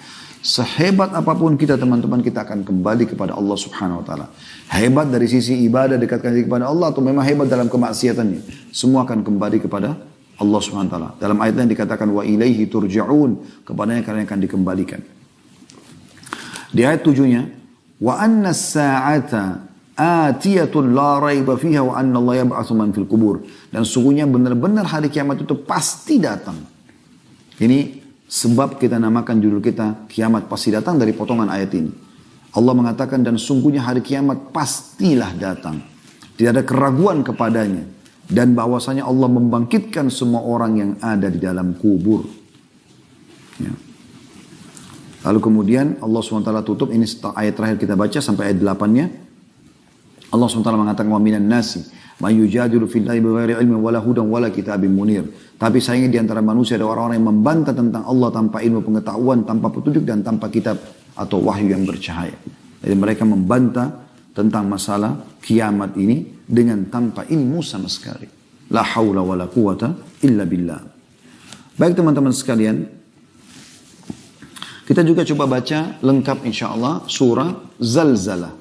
Sehebat apapun kita teman-teman, kita akan kembali kepada Allah Subhanahu wa taala. Hebat dari sisi ibadah, dekatkan diri kepada Allah, atau memang hebat dalam kemaksiatannya, semua akan kembali kepada Allah Subhanahu wa taala. Dalam ayat yang dikatakan wa ilaihi turja'un, kepadanya kalian akan dikembalikan. Di ayat 7-nya, wa anna as-sa'ata atiyatun la raiba fiha wa anna Allah yab'atsu man fil qubur. Dan sungguhnya benar-benar hari kiamat itu pasti datang. Ini sebab kita namakan judul kita kiamat pasti datang dari potongan ayat ini. Allah mengatakan dan sungguhnya hari kiamat pastilah datang. Tidak ada keraguan kepadanya. Dan bahwasanya Allah membangkitkan semua orang yang ada di dalam kubur. Ya. Lalu kemudian Allah SWT tutup, ini ayat terakhir kita baca sampai ayat 8-nya. Allah SWT mengatakan wa minan nasi may yujadilu fillahi bighairi ilmin wala hudan wala kitabim munir. Tapi sayangnya di antara manusia ada orang-orang yang membantah tentang Allah tanpa ilmu pengetahuan, tanpa petunjuk dan tanpa kitab atau wahyu yang bercahaya. Jadi mereka membantah tentang masalah kiamat ini dengan tanpa ilmu sama sekali. La haula wa la quwata illa billah. Baik teman-teman sekalian, kita juga coba baca lengkap insyaAllah surah Zalzalah.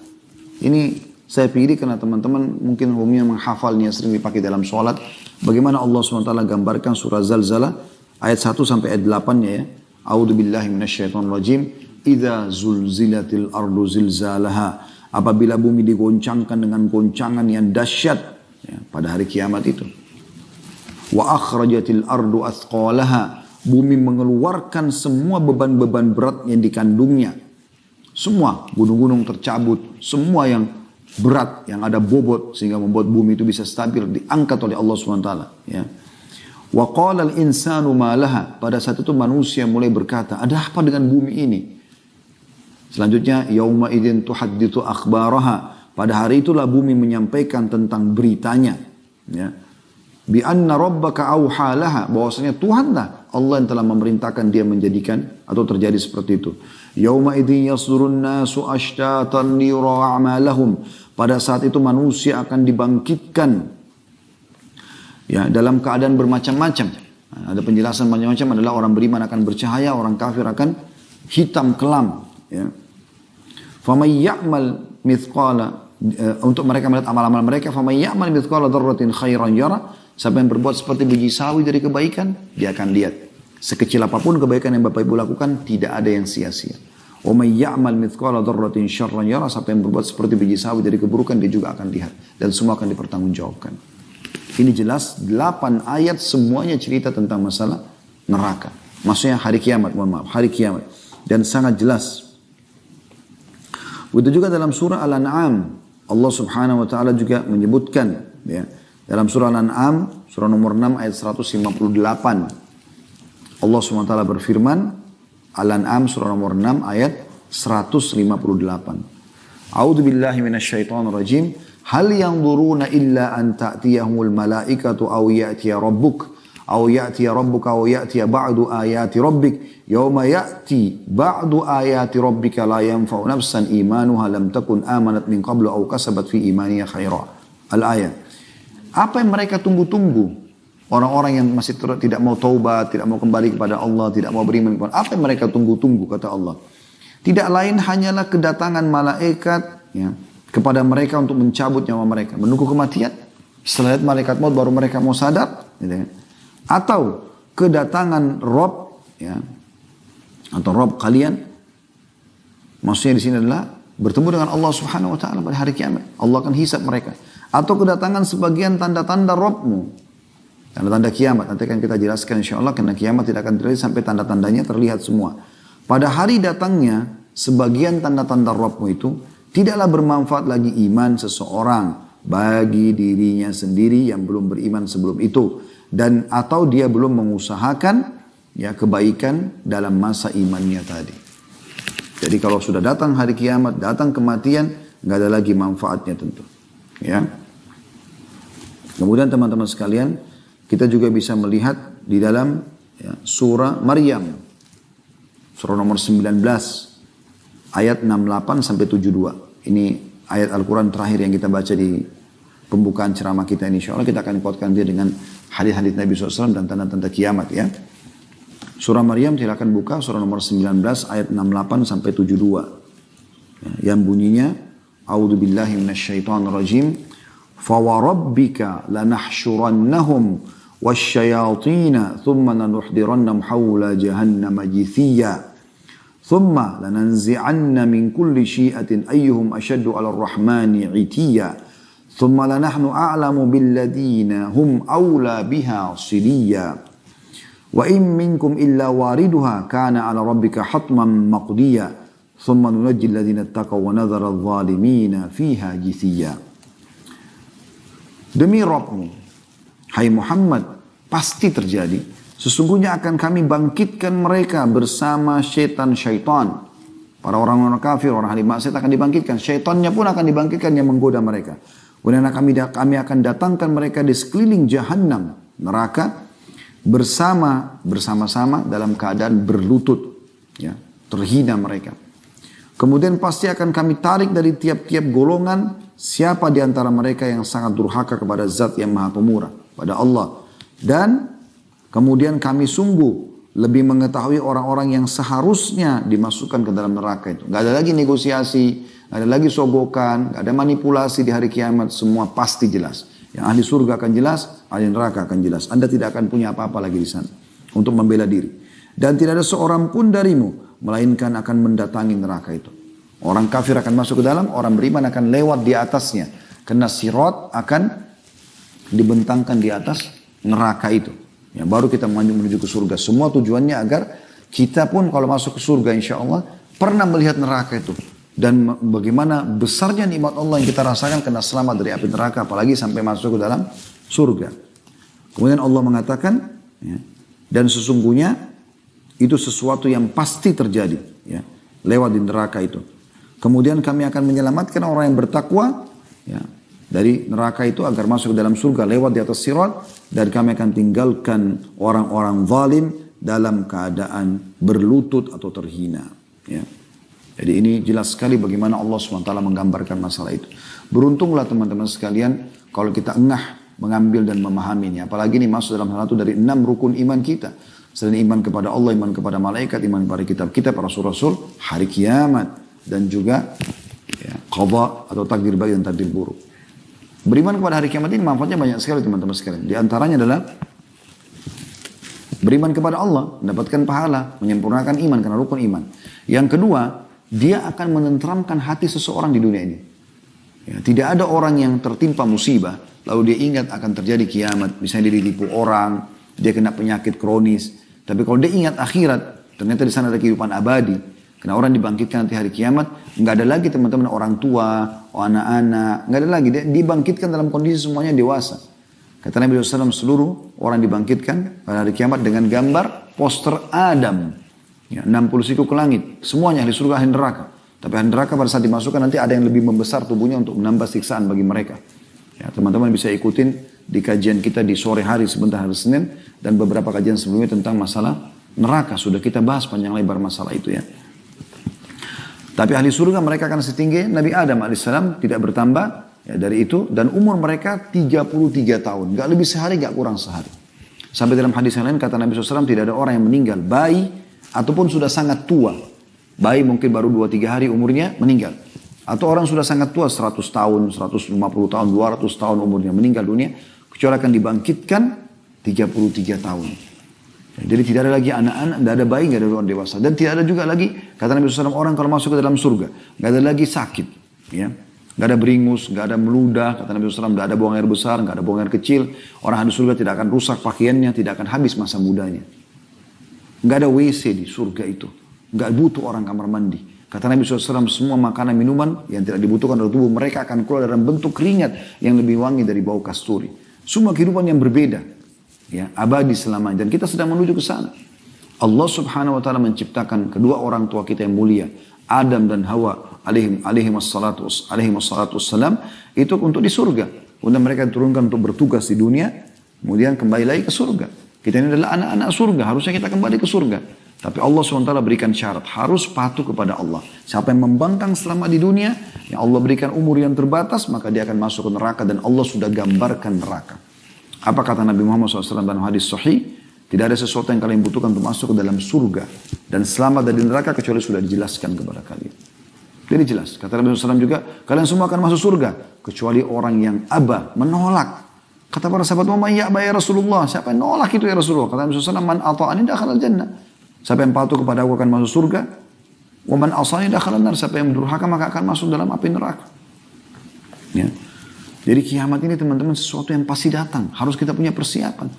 Ini saya pilih karena teman-teman mungkin umumnya menghafalnya, sering dipakai dalam sholat. Bagaimana Allah SWT gambarkan surah Zalzalah ayat 1 sampai ayat 8-nya ya. A'udzu billahi minasyaitonir rajim. Idza zulzilatil ardu zilzalaha. Apabila bumi digoncangkan dengan goncangan yang dahsyat ya, pada hari kiamat itu. Wa akhrajatil ardu athqalaha. Bumi mengeluarkan semua beban-beban berat yang dikandungnya. Semua gunung-gunung tercabut, semua yang berat, yang ada bobot sehingga membuat bumi itu bisa stabil, diangkat oleh Allah SWT. Ya. Wa qala al-insanu ma laha. Pada saat itu manusia mulai berkata, ada apa dengan bumi ini? Selanjutnya, yauma idzin tuhadditsu akhbaraha. Pada hari itulah bumi menyampaikan tentang beritanya. Ya. Bi anna rabbaka auhalaha, bahwasanya Tuhanlah Allah yang telah memerintahkan dia menjadikan atau terjadi seperti itu. Yauma idzin yasdurun nasu ashtatan liyura a'malahum. Pada saat itu manusia akan dibangkitkan ya dalam keadaan bermacam-macam. Ada penjelasan macam-macam, adalah orang beriman akan bercahaya, orang kafir akan hitam kelam. Ya. Faman ya'mal mithqala, untuk mereka melihat amal-amal mereka, faman ya'mal mithqala dzarratin khairan yara. Siapa yang berbuat seperti biji sawi dari kebaikan, dia akan lihat. Sekecil apapun kebaikan yang Bapak Ibu lakukan, tidak ada yang sia-sia. Wa may ya'mal mithqala dzarratin syarran yara. Siapa yang berbuat seperti biji sawi dari keburukan, dia juga akan lihat, dan semua akan dipertanggungjawabkan. Ini jelas 8 ayat semuanya cerita tentang masalah neraka. Maksudnya hari kiamat, hari kiamat. Dan sangat jelas. Begitu juga dalam surah Al-An'am, Allah Subhanahu wa taala juga menyebutkan ya, dalam surah Al-An'am surah nomor 6 ayat 158. Allah Subhanahu wa taala berfirman, Al-An'am surah nomor 6 ayat 158. A'udzu billahi minasyaitonir rajim. Hal yanzuruna illa an ta'tiyahumul malaikatu aw ya'tiya rabbuk aw ya'tiya rabbuka aw ya'tiya ba'du ayati rabbik yauma ya'ti ba'du ayati rabbika la yanfa'u nafsan imanuha lam takun amanat min qablu aw kasabat fi imaniha khaira. Al-ayat. Apa yang mereka tunggu-tunggu? Orang-orang yang masih tidak mau taubat, tidak mau kembali kepada Allah, tidak mau beriman kepada Allah. Apa yang mereka tunggu-tunggu, kata Allah? Tidak lain hanyalah kedatangan malaikat ya, kepada mereka untuk mencabut nyawa mereka. Menunggu kematian. Setelah malaikat maut baru mereka mau sadar. Gitu ya. Atau kedatangan Rob, ya, atau Rob kalian. Maksudnya di sini adalah bertemu dengan Allah Subhanahu wa taala pada hari kiamat. Allah akan hisab mereka. Atau kedatangan sebagian tanda-tanda Robmu. Tanda-tanda kiamat. Nanti akan kita jelaskan insyaAllah. Karena kiamat tidak akan terjadi sampai tanda-tandanya terlihat semua. Pada hari datangnya sebagian tanda-tanda Robmu itu tidaklah bermanfaat lagi iman seseorang bagi dirinya sendiri yang belum beriman sebelum itu. Dan atau dia belum mengusahakan ya kebaikan dalam masa imannya tadi. Jadi kalau sudah datang hari kiamat, datang kematian, nggak ada lagi manfaatnya tentu. Ya. Kemudian teman-teman sekalian, kita juga bisa melihat di dalam ya, surah Maryam. Surah nomor 19 ayat 68 sampai 72. Ini ayat Al-Quran terakhir yang kita baca di pembukaan ceramah kita ini. Insya Allah kita akan kuatkan dia dengan hadis-hadis Nabi SAW dan tanda-tanda kiamat ya. Surah Maryam silakan buka surah nomor 19 ayat 68 sampai 72. Ya, yang bunyinya A'udzu billahi minasyaitonir rajim. Fa wa rabbika lanahsyurannahum wasyayatin thumma lanuhdirannahum haula jahannama jithiya. ثم لننزعن من كل شيئة أيهم أشد على الرحمن عتيا ثم لنحن أعلم بالذين هم أولى بها صليا وإن منكم إلا واردها كان على ربك حتما مقضيا ثم ننجي الذين اتقوا ونذر الظالمين فيها جثيا. Demi Rabbmu, hai Muhammad, pasti terjadi. Sesungguhnya akan kami bangkitkan mereka bersama syaitan-syaitan. Para orang-orang kafir, orang ahli maksiat akan dibangkitkan. Syaitannya pun akan dibangkitkan yang menggoda mereka. Kemudian kami akan datangkan mereka di sekeliling jahanam, neraka, bersama-sama dalam keadaan berlutut. Ya, terhina mereka. Kemudian pasti akan kami tarik dari tiap-tiap golongan siapa di antara mereka yang sangat durhaka kepada Zat yang Maha Pemurah, pada Allah. Dan kemudian kami sungguh lebih mengetahui orang-orang yang seharusnya dimasukkan ke dalam neraka itu. Gak ada lagi negosiasi, gak ada lagi sogokan, gak ada manipulasi di hari kiamat. Semua pasti jelas. Yang ahli surga akan jelas, ahli neraka akan jelas. Anda tidak akan punya apa-apa lagi di sana untuk membela diri. Dan tidak ada seorang pun darimu, melainkan akan mendatangi neraka itu. Orang kafir akan masuk ke dalam, orang beriman akan lewat di atasnya. Karena sirat akan dibentangkan di atas neraka itu. Ya, baru kita menuju ke surga. Semua tujuannya agar kita pun kalau masuk ke surga insya Allah pernah melihat neraka itu. Dan bagaimana besarnya nikmat Allah yang kita rasakan karena selamat dari api neraka. Apalagi sampai masuk ke dalam surga. Kemudian Allah mengatakan, ya, dan sesungguhnya itu sesuatu yang pasti terjadi. Ya. lewat di neraka itu. Kemudian kami akan menyelamatkan orang yang bertakwa ya, dari neraka itu agar masuk ke dalam surga lewat di atas sirat. Dan kami akan tinggalkan orang-orang zalim dalam keadaan berlutut atau terhina. Ya. Jadi ini jelas sekali bagaimana Allah SWT menggambarkan masalah itu. Beruntunglah teman-teman sekalian kalau kita engah mengambil dan memahaminya. Apalagi ini masuk dalam salah satu dari 6 rukun iman kita. Selain iman kepada Allah, iman kepada malaikat, iman kepada kitab kita, para rasul-rasul, hari kiamat. Dan juga ya, qadha atau takdir baik dan takdir buruk. Beriman kepada hari kiamat ini manfaatnya banyak sekali teman-teman sekalian. Di antaranya adalah beriman kepada Allah, mendapatkan pahala, menyempurnakan iman karena rukun iman. Yang kedua, dia akan menenteramkan hati seseorang di dunia ini. Ya, tidak ada orang yang tertimpa musibah, lalu dia ingat akan terjadi kiamat. Misalnya dia ditipu orang, dia kena penyakit kronis. Tapi kalau dia ingat akhirat, ternyata di sana ada kehidupan abadi. Karena orang dibangkitkan nanti hari kiamat, nggak ada lagi teman-teman orang tua, anak-anak, nggak ada lagi. Dia dibangkitkan dalam kondisi semuanya dewasa. Kata Nabi SAW, seluruh orang dibangkitkan pada hari kiamat dengan gambar poster Adam. Ya, 60 siku ke langit. Semuanya ahli surga, ahli neraka. Tapi ahli neraka pada saat dimasukkan nanti ada yang lebih membesar tubuhnya untuk menambah siksaan bagi mereka. Ya, teman-teman bisa ikutin di kajian kita di sore hari sebentar hari Senin. Dan beberapa kajian sebelumnya tentang masalah neraka. Sudah kita bahas panjang lebar masalah itu ya. Tapi ahli surga mereka akan setinggi Nabi Adam AS tidak bertambah. Ya, dari itu dan umur mereka 33 tahun, gak lebih sehari, gak kurang sehari. Sampai dalam hadis yang lain kata Nabi SAW tidak ada orang yang meninggal bayi ataupun sudah sangat tua. Bayi mungkin baru 2-3 hari umurnya meninggal. Atau orang sudah sangat tua 100 tahun, 150 tahun, 200 tahun umurnya meninggal dunia. Kecuali akan dibangkitkan 33 tahun. Ya, jadi tidak ada lagi anak-anak, tidak ada bayi, tidak ada orang dewasa. Dan tidak ada juga lagi kata Nabi SAW orang kalau masuk ke dalam surga. Gak ada lagi sakit. Ya. Gak ada beringus, gak ada meludah, kata Nabi SAW, gak ada buang air besar, gak ada buang air kecil. Orang ahli surga tidak akan rusak pakaiannya, tidak akan habis masa mudanya. Gak ada WC di surga itu. Gak butuh orang kamar mandi. Kata Nabi SAW, semua makanan minuman yang tidak dibutuhkan oleh tubuh mereka akan keluar dalam bentuk keringat yang lebih wangi dari bau kasturi. Semua kehidupan yang berbeda. Ya, abadi selamanya. Dan kita sedang menuju ke sana. Allah Subhanahu Wa Taala menciptakan kedua orang tua kita yang mulia. Adam dan Hawa alaihi wassalatu wassalam itu untuk di surga. Kemudian mereka diturunkan untuk bertugas di dunia, kemudian kembali lagi ke surga. Kita ini adalah anak-anak surga, harusnya kita kembali ke surga. Tapi Allah SWT berikan syarat, harus patuh kepada Allah. Siapa yang membangkang selama di dunia, yang Allah berikan umur yang terbatas, maka dia akan masuk ke neraka dan Allah sudah gambarkan neraka. Apa kata Nabi Muhammad SAW dalam hadis sahih? Tidak ada sesuatu yang kalian butuhkan untuk masuk ke dalam surga dan selamat dari neraka kecuali sudah dijelaskan kepada kalian. Jadi jelas. Kata Nabi SAW juga, kalian semua akan masuk surga kecuali orang yang aba, menolak. Kata para sahabat, "Wa may ya'ba ya Rasulullah?" Siapa yang nolak itu ya Rasulullah? Kata Nabi SAW, "Man ata'ani dakhala al-jannah." Siapa yang patuh kepada aku akan masuk surga. "Wa man asani dakhala an-nar." Siapa yang durhaka maka akan masuk dalam api neraka. Ya. Jadi kiamat ini teman-teman sesuatu yang pasti datang. Harus kita punya persiapan.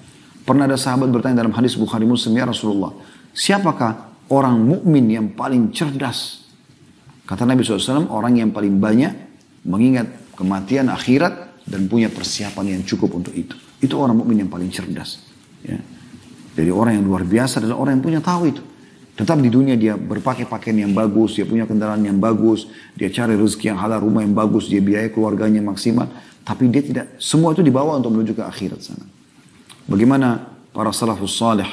Pernah ada sahabat bertanya dalam hadis Bukhari Muslim, "Ya Rasulullah, siapakah orang mukmin yang paling cerdas?" Kata Nabi SAW, orang yang paling banyak mengingat kematian akhirat dan punya persiapan yang cukup untuk itu. Itu orang mukmin yang paling cerdas. Ya. Jadi orang yang luar biasa adalah orang yang punya tahu itu. Tetap di dunia dia berpakai pakaian yang bagus, dia punya kendaraan yang bagus, dia cari rezeki yang halal, rumah yang bagus, dia biaya keluarganya maksimal. Tapi dia tidak, semua itu dibawa untuk menuju ke akhirat sana. Bagaimana para salafus salih,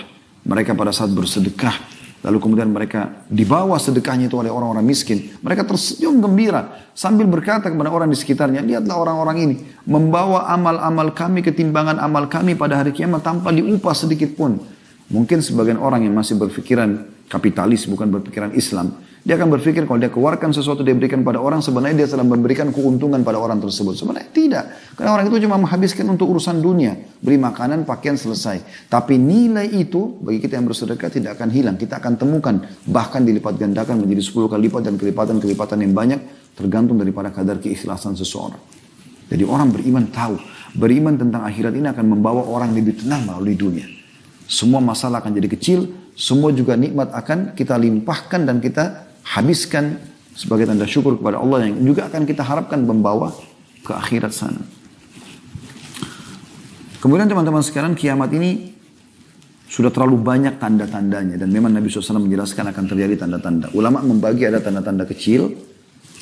mereka pada saat bersedekah, lalu kemudian mereka dibawa sedekahnya itu oleh orang-orang miskin. Mereka tersenyum gembira sambil berkata kepada orang di sekitarnya, "Lihatlah orang-orang ini membawa amal-amal kami, ketimbangan amal kami pada hari kiamat tanpa diupah sedikit pun." Mungkin sebagian orang yang masih berpikiran kapitalis, bukan berpikiran Islam, dia akan berpikir kalau dia keluarkan sesuatu dia berikan pada orang, sebenarnya dia sedang memberikan keuntungan pada orang tersebut. Sebenarnya tidak. Karena orang itu cuma menghabiskan untuk urusan dunia. Beri makanan, pakaian, selesai. Tapi nilai itu bagi kita yang bersedekah tidak akan hilang. Kita akan temukan. Bahkan dilipat gandakan menjadi 10 kali lipat dan kelipatan-kelipatan yang banyak. Tergantung daripada kadar keikhlasan seseorang. Jadi orang beriman tahu. Beriman tentang akhirat ini akan membawa orang lebih tenang melalui dunia. Semua masalah akan jadi kecil. Semua juga nikmat akan kita limpahkan dan kita habiskan sebagai tanda syukur kepada Allah yang juga akan kita harapkan membawa ke akhirat sana. Kemudian teman-teman sekalian, kiamat ini sudah terlalu banyak tanda-tandanya. Dan memang Nabi SAW menjelaskan akan terjadi tanda-tanda. Ulama membagi ada tanda-tanda kecil,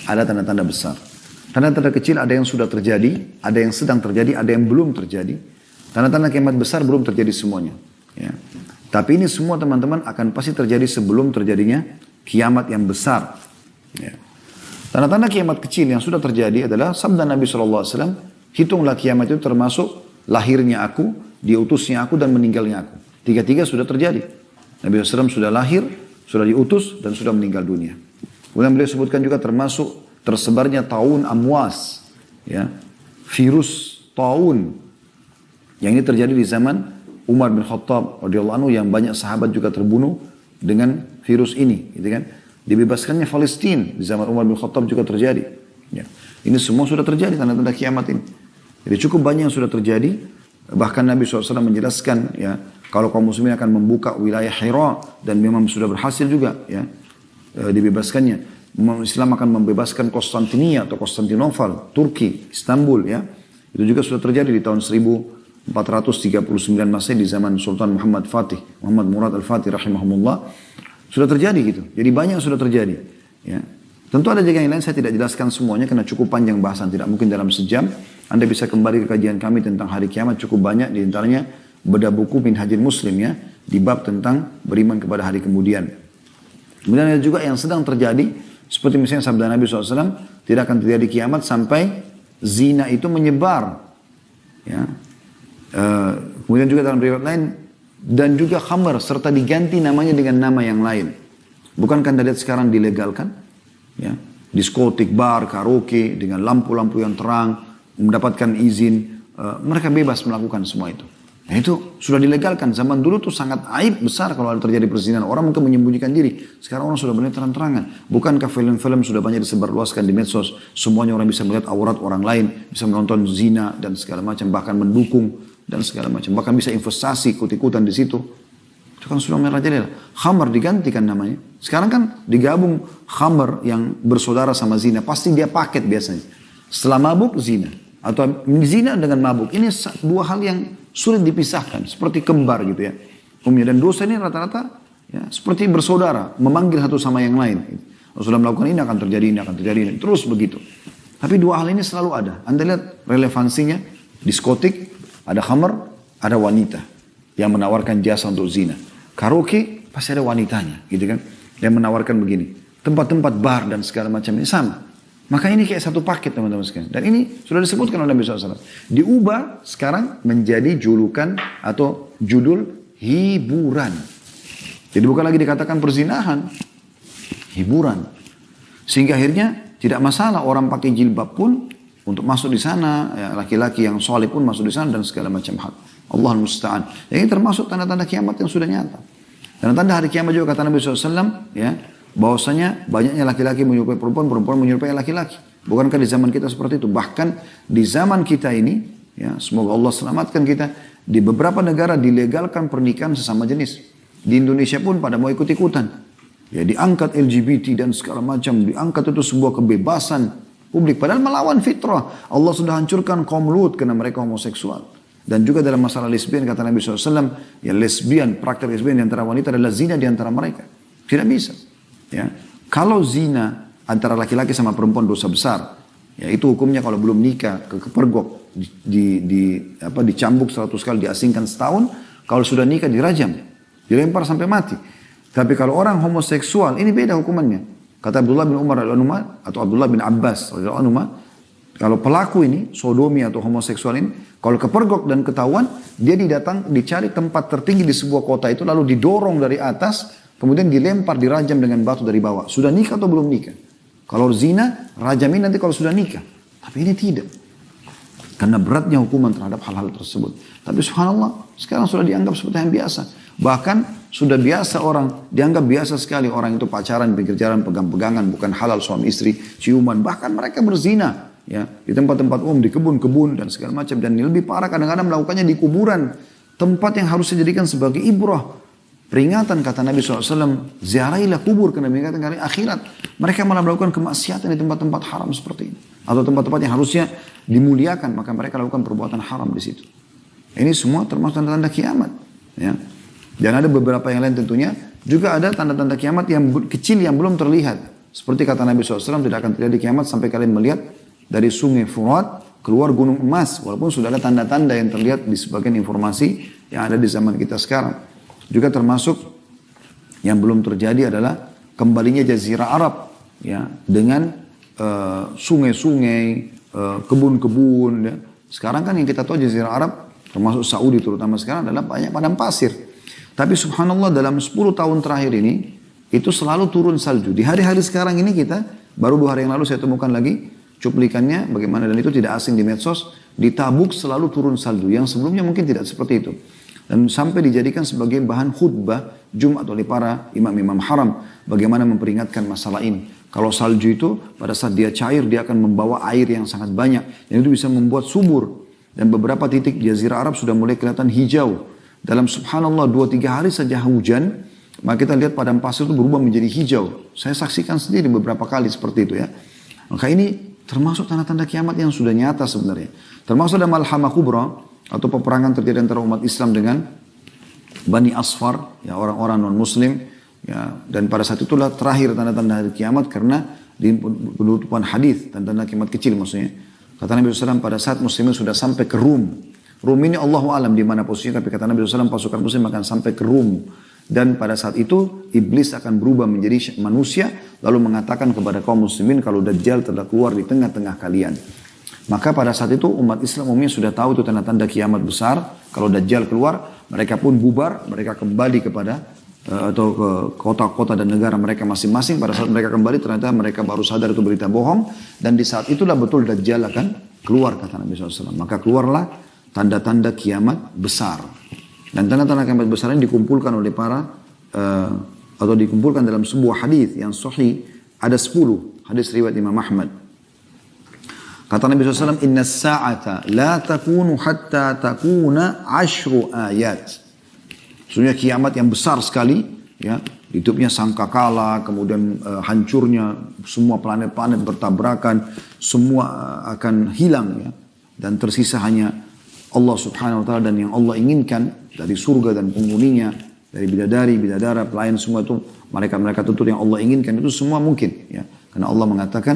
ada tanda-tanda besar. Tanda-tanda kecil ada yang sudah terjadi, ada yang sedang terjadi, ada yang belum terjadi. Tanda-tanda kiamat besar belum terjadi semuanya. Ya. Tapi ini semua teman-teman akan pasti terjadi sebelum terjadinya kiamat yang besar. Ya. Tanda-tanda kiamat kecil yang sudah terjadi adalah sabda Nabi SAW, hitunglah kiamat itu termasuk lahirnya aku, diutusnya aku, dan meninggalnya aku. Tiga-tiga sudah terjadi. Nabi SAW sudah lahir, sudah diutus, dan sudah meninggal dunia. Kemudian beliau sebutkan juga termasuk tersebarnya taun amwas. Ya. Virus taun. Yang ini terjadi di zaman Umar bin Khattab radhiyallahu anhu, yang banyak sahabat juga terbunuh dengan virus ini. Gitu kan. Dibebaskannya Palestina di zaman Umar bin Khattab juga terjadi. Ya. Ini semua sudah terjadi tanda-tanda kiamat ini. Jadi cukup banyak yang sudah terjadi. Bahkan Nabi SAW menjelaskan ya, kalau kaum muslimin akan membuka wilayah Hira, dan memang sudah berhasil juga ya, dibebaskannya. Islam akan membebaskan Konstantinia atau Konstantinopel, Turki, Istanbul ya. Itu juga sudah terjadi di tahun 1439 Masehi di zaman Sultan Muhammad Murad Al-Fatih rahimahumullah. Sudah terjadi gitu. Jadi banyak yang sudah terjadi ya. Tentu ada juga yang lain, saya tidak jelaskan semuanya karena cukup panjang bahasan, tidak mungkin dalam sejam. Anda bisa kembali ke kajian kami tentang hari kiamat, cukup banyak, di antaranya bedah buku Minhajul Muslim ya, di bab tentang beriman kepada hari kemudian. Kemudian ada juga yang sedang terjadi, seperti misalnya sabda Nabi SAW, tidak akan terjadi kiamat sampai zina itu menyebar. Ya. Kemudian juga dalam riwayat lain, dan juga khamr, serta diganti namanya dengan nama yang lain. Bukankah Anda lihat sekarang dilegalkan? Ya, diskotik, bar, karaoke dengan lampu-lampu yang terang, mendapatkan izin, mereka bebas melakukan semua itu. Nah, itu sudah dilegalkan. Zaman dulu tuh sangat aib besar kalau ada terjadi perzinahan. Orang mungkin menyembunyikan diri. Sekarang orang sudah benar terang-terangan. Bukankah film-film sudah banyak disebarluaskan di medsos? Semuanya orang bisa melihat aurat orang lain, bisa menonton zina dan segala macam, bahkan mendukung dan segala macam. Bahkan bisa investasi, ikut-ikutan di situ. Itu kan sudah merajalela. Khamr digantikan namanya. Sekarang kan digabung khamr yang bersaudara sama zina. Pasti dia paket biasanya. Setelah mabuk, zina. Atau zina dengan mabuk. Ini dua hal yang sulit dipisahkan. Seperti kembar gitu ya. Dan dosa ini rata-rata ya, seperti bersaudara. Memanggil satu sama yang lain. Kalau sudah melakukan ini akan terjadi, ini akan terjadi. Ini. Terus begitu. Tapi dua hal ini selalu ada. Anda lihat relevansinya. Diskotik, ada khamr, ada wanita yang menawarkan jasa untuk zina. Karaoke pasti ada wanitanya, gitu kan? Yang menawarkan begini. Tempat-tempat bar dan segala macam ini sama. Maka ini kayak satu paket teman-teman sekalian. Dan ini sudah disebutkan oleh Nabi SAW. Diubah sekarang menjadi julukan atau judul hiburan. Jadi bukan lagi dikatakan perzinahan. Hiburan. Sehingga akhirnya tidak masalah orang pakai jilbab pun untuk masuk di sana, ya, laki-laki yang soleh pun masuk di sana dan segala macam hal. Allah musta'an. Ini termasuk tanda-tanda kiamat yang sudah nyata. Tanda-tanda hari kiamat juga kata Nabi SAW, ya, bahwasanya banyaknya laki-laki menyerupai perempuan, perempuan menyerupai laki-laki. Bukankah di zaman kita seperti itu? Bahkan di zaman kita ini, ya, semoga Allah selamatkan kita, di beberapa negara dilegalkan pernikahan sesama jenis. Di Indonesia pun pada mau ikut-ikutan. Ya, diangkat LGBT dan segala macam, diangkat itu sebuah kebebasan publik. Padahal melawan fitrah. Allah sudah hancurkan kaum Lut karena mereka homoseksual. Dan juga dalam masalah lesbian kata Nabi SAW, ya lesbian, praktek lesbian di antara wanita adalah zina di antara mereka. Tidak bisa. Ya. Kalau zina antara laki-laki sama perempuan dosa besar, ya itu hukumnya kalau belum nikah, kepergok, dicambuk 100 kali, diasingkan setahun. Kalau sudah nikah dirajam, dilempar sampai mati. Tapi kalau orang homoseksual, ini beda hukumannya. Kata Abdullah bin Umar atau Abdullah bin Abbas, kalau pelaku ini, sodomi atau homoseksual ini, kalau kepergok dan ketahuan, dia dicari tempat tertinggi di sebuah kota itu, lalu didorong dari atas, kemudian dilempar, dirajam dengan batu dari bawah. Sudah nikah atau belum nikah? Kalau zina, rajamin nanti kalau sudah nikah. Tapi ini tidak. Karena beratnya hukuman terhadap hal-hal tersebut. Tapi subhanallah, sekarang sudah dianggap seperti yang biasa. Bahkan sudah biasa orang, dianggap biasa sekali orang itu pacaran, pinggir jalan, pegang-pegangan, bukan halal suami istri, ciuman. Bahkan mereka berzina. Ya, di tempat-tempat umum, di kebun-kebun dan segala macam. Dan lebih parah kadang-kadang melakukannya di kuburan. Tempat yang harus dijadikan sebagai ibrah. Peringatan kata Nabi SAW, ziarahilah kubur karena mengingatkan hari akhirat. Mereka malah melakukan kemaksiatan di tempat-tempat haram seperti ini. Atau tempat-tempat yang harusnya dimuliakan, maka mereka lakukan perbuatan haram di situ. Ini semua termasuk tanda-tanda kiamat. Ya. Dan ada beberapa yang lain tentunya. Juga ada tanda-tanda kiamat yang kecil yang belum terlihat. Seperti kata Nabi SAW, tidak akan terjadi kiamat sampai kalian melihat dari sungai Furat keluar gunung emas. Walaupun sudah ada tanda-tanda yang terlihat di sebagian informasi yang ada di zaman kita sekarang. Juga termasuk yang belum terjadi adalah kembalinya Jazirah Arab. Ya, dengan sungai-sungai, kebun-kebun. Ya. Sekarang kan yang kita tahu Jazirah Arab, termasuk Saudi terutama sekarang adalah banyak padang pasir. Tapi subhanallah dalam 10 tahun terakhir ini, itu selalu turun salju. Di hari-hari sekarang ini kita, baru 2 hari yang lalu saya temukan lagi cuplikannya bagaimana, dan itu tidak asing di medsos, di Tabuk selalu turun salju. Yang sebelumnya mungkin tidak seperti itu. Dan sampai dijadikan sebagai bahan khutbah Jumat oleh para imam-imam haram. Bagaimana memperingatkan masalah ini. Kalau salju itu pada saat dia cair, dia akan membawa air yang sangat banyak. Dan itu bisa membuat subur. Dan beberapa titik Jazirah Arab sudah mulai kelihatan hijau. Dalam subhanallah 2-3 hari saja hujan, maka kita lihat padang pasir itu berubah menjadi hijau. Saya saksikan sendiri beberapa kali seperti itu ya. Maka ini termasuk tanda-tanda kiamat yang sudah nyata sebenarnya. Termasuk ada Malhamah Kubra atau peperangan terjadi antara umat Islam dengan Bani Asfar, ya orang-orang non-Muslim. Ya, dan pada saat itulah terakhir tanda-tanda hari kiamat karena di penutupan hadis tanda-tanda kiamat kecil maksudnya. Kata Nabi SAW pada saat muslimin sudah sampai ke Rum. Rum ini Allahu alam di mana posisinya, tapi kata Nabi SAW pasukan muslim akan sampai ke Rum. Dan pada saat itu iblis akan berubah menjadi manusia lalu mengatakan kepada kaum muslimin kalau Dajjal telah keluar di tengah-tengah kalian. Maka pada saat itu umat Islam umumnya sudah tahu itu tanda-tanda kiamat besar. Kalau Dajjal keluar, mereka pun bubar, mereka kembali kepada atau ke kota-kota dan negara mereka masing-masing. Pada saat mereka kembali ternyata mereka baru sadar itu berita bohong. Dan di saat itulah betul Dajjal akan keluar kata Nabi SAW. Maka keluarlah tanda-tanda kiamat besar. Dan tanda-tanda kiamat besar ini dikumpulkan oleh para atau dikumpulkan dalam sebuah hadis yang sahih. Ada 10 hadis riwayat Imam Ahmad. Kata Nabi SAW, Inna sa'ata la takunu hatta takuna 10 ayat. Sebenarnya kiamat yang besar sekali, ya, hidupnya sangkakala, kemudian hancurnya semua planet-planet bertabrakan, semua akan hilang, ya, dan tersisa hanya Allah Subhanahu Wa Taala dan yang Allah inginkan dari surga dan penghuninya, dari bidadari, bidadara, pelayan semua itu mereka tuntut yang Allah inginkan itu semua mungkin, ya, karena Allah mengatakan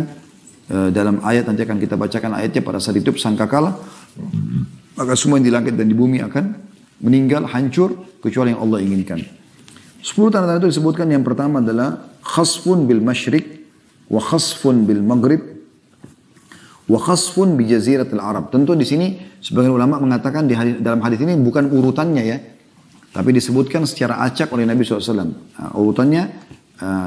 dalam ayat nanti akan kita bacakan ayatnya pada saat hidup sangkakala, maka semua yang di langit dan di bumi akan meninggal, hancur, kecuali yang Allah inginkan. 10 tanda-tanda itu disebutkan. Yang pertama adalah khasfun bil masyrik, wa khasfun bil maghrib, wa khasfun bi jaziratil Arab. Tentu di sini sebagian ulama mengatakan dalam hadis ini bukan urutannya ya, tapi disebutkan secara acak oleh Nabi SAW. Nah, urutannya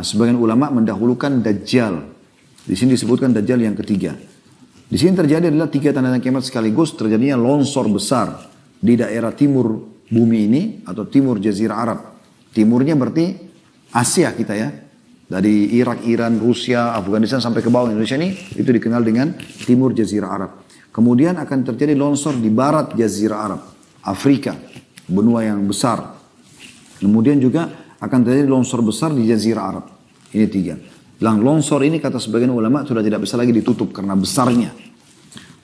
sebagian ulama mendahulukan Dajjal. Di sini disebutkan Dajjal yang ketiga. Di sini terjadi adalah 3 tanda-tanda kiamat sekaligus. Terjadinya longsor besar di daerah timur bumi ini atau timur Jazirah Arab. Timurnya berarti Asia kita ya. Dari Irak, Iran, Rusia, Afghanistan sampai ke bawah Indonesia ini itu dikenal dengan timur Jazirah Arab. Kemudian akan terjadi longsor di barat Jazirah Arab, Afrika, benua yang besar. Kemudian juga akan terjadi longsor besar di Jazirah Arab. Ini 3. Longsor ini kata sebagian ulama sudah tidak bisa lagi ditutup karena besarnya.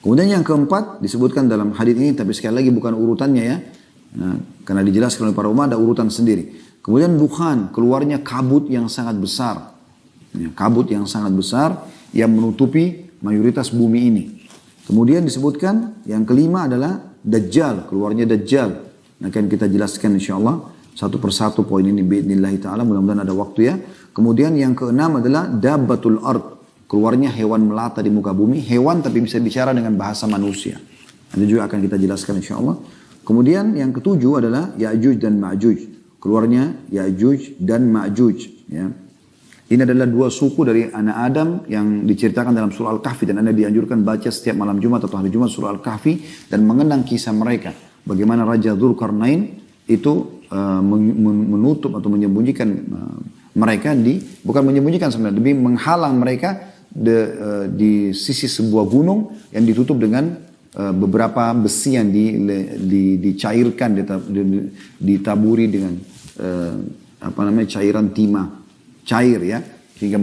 Kemudian yang keempat disebutkan dalam hadis ini, tapi sekali lagi bukan urutannya ya. Nah, karena dijelaskan oleh para ulama ada urutan sendiri. Kemudian dukhan, keluarnya kabut yang sangat besar. Ya, kabut yang sangat besar yang menutupi mayoritas bumi ini. Kemudian disebutkan yang kelima adalah Dajjal, keluarnya Dajjal. Nah, akan kita jelaskan insyaAllah satu persatu poin ini biidnillahi ta'ala, mudah-mudahan ada waktu ya. Kemudian yang keenam adalah Dabbatul Ard, keluarnya hewan melata di muka bumi, hewan tapi bisa bicara dengan bahasa manusia. Ini juga akan kita jelaskan insyaAllah. Kemudian yang ketujuh adalah Ya'juj dan Ma'juj, keluarnya Ya'juj dan Ma'juj. Ya. Ini adalah 2 suku dari anak Adam yang diceritakan dalam surah Al-Kahfi, dan Anda dianjurkan baca setiap malam Jumat atau hari Jumat surah Al-Kahfi dan mengenang kisah mereka. Bagaimana Raja Dzulkarnain itu menutup atau menyembunyikan mereka bukan menyembunyikan sebenarnya, lebih menghalang mereka di sisi sebuah gunung yang ditutup dengan beberapa besi yang dicairkan, ditaburi dengan cairan timah, cair ya, sehingga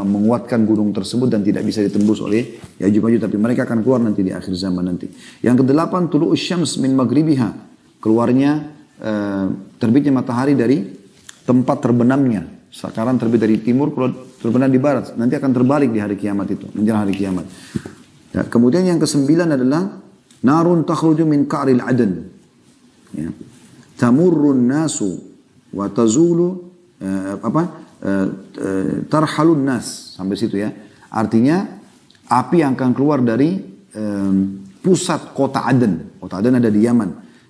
menguatkan gunung tersebut dan tidak bisa ditembus oleh Ya'juj Ma'juj, tapi mereka akan keluar nanti di akhir zaman nanti. Yang kedelapan, tulu'us syams min maghribiha, keluarnya terbitnya matahari dari tempat terbenamnya. Sekarang terbit dari timur, kalau terbenam di barat, nanti akan terbalik di hari kiamat itu, menjelang hari kiamat. Ya, kemudian yang kesembilan adalah narun takhruju min ka'ril adan. Ya. Tamurrun nasu wa tazulu tarhalun nas, sampai situ ya. Artinya api yang akan keluar dari pusat kota Aden. Kota Aden ada di Yaman,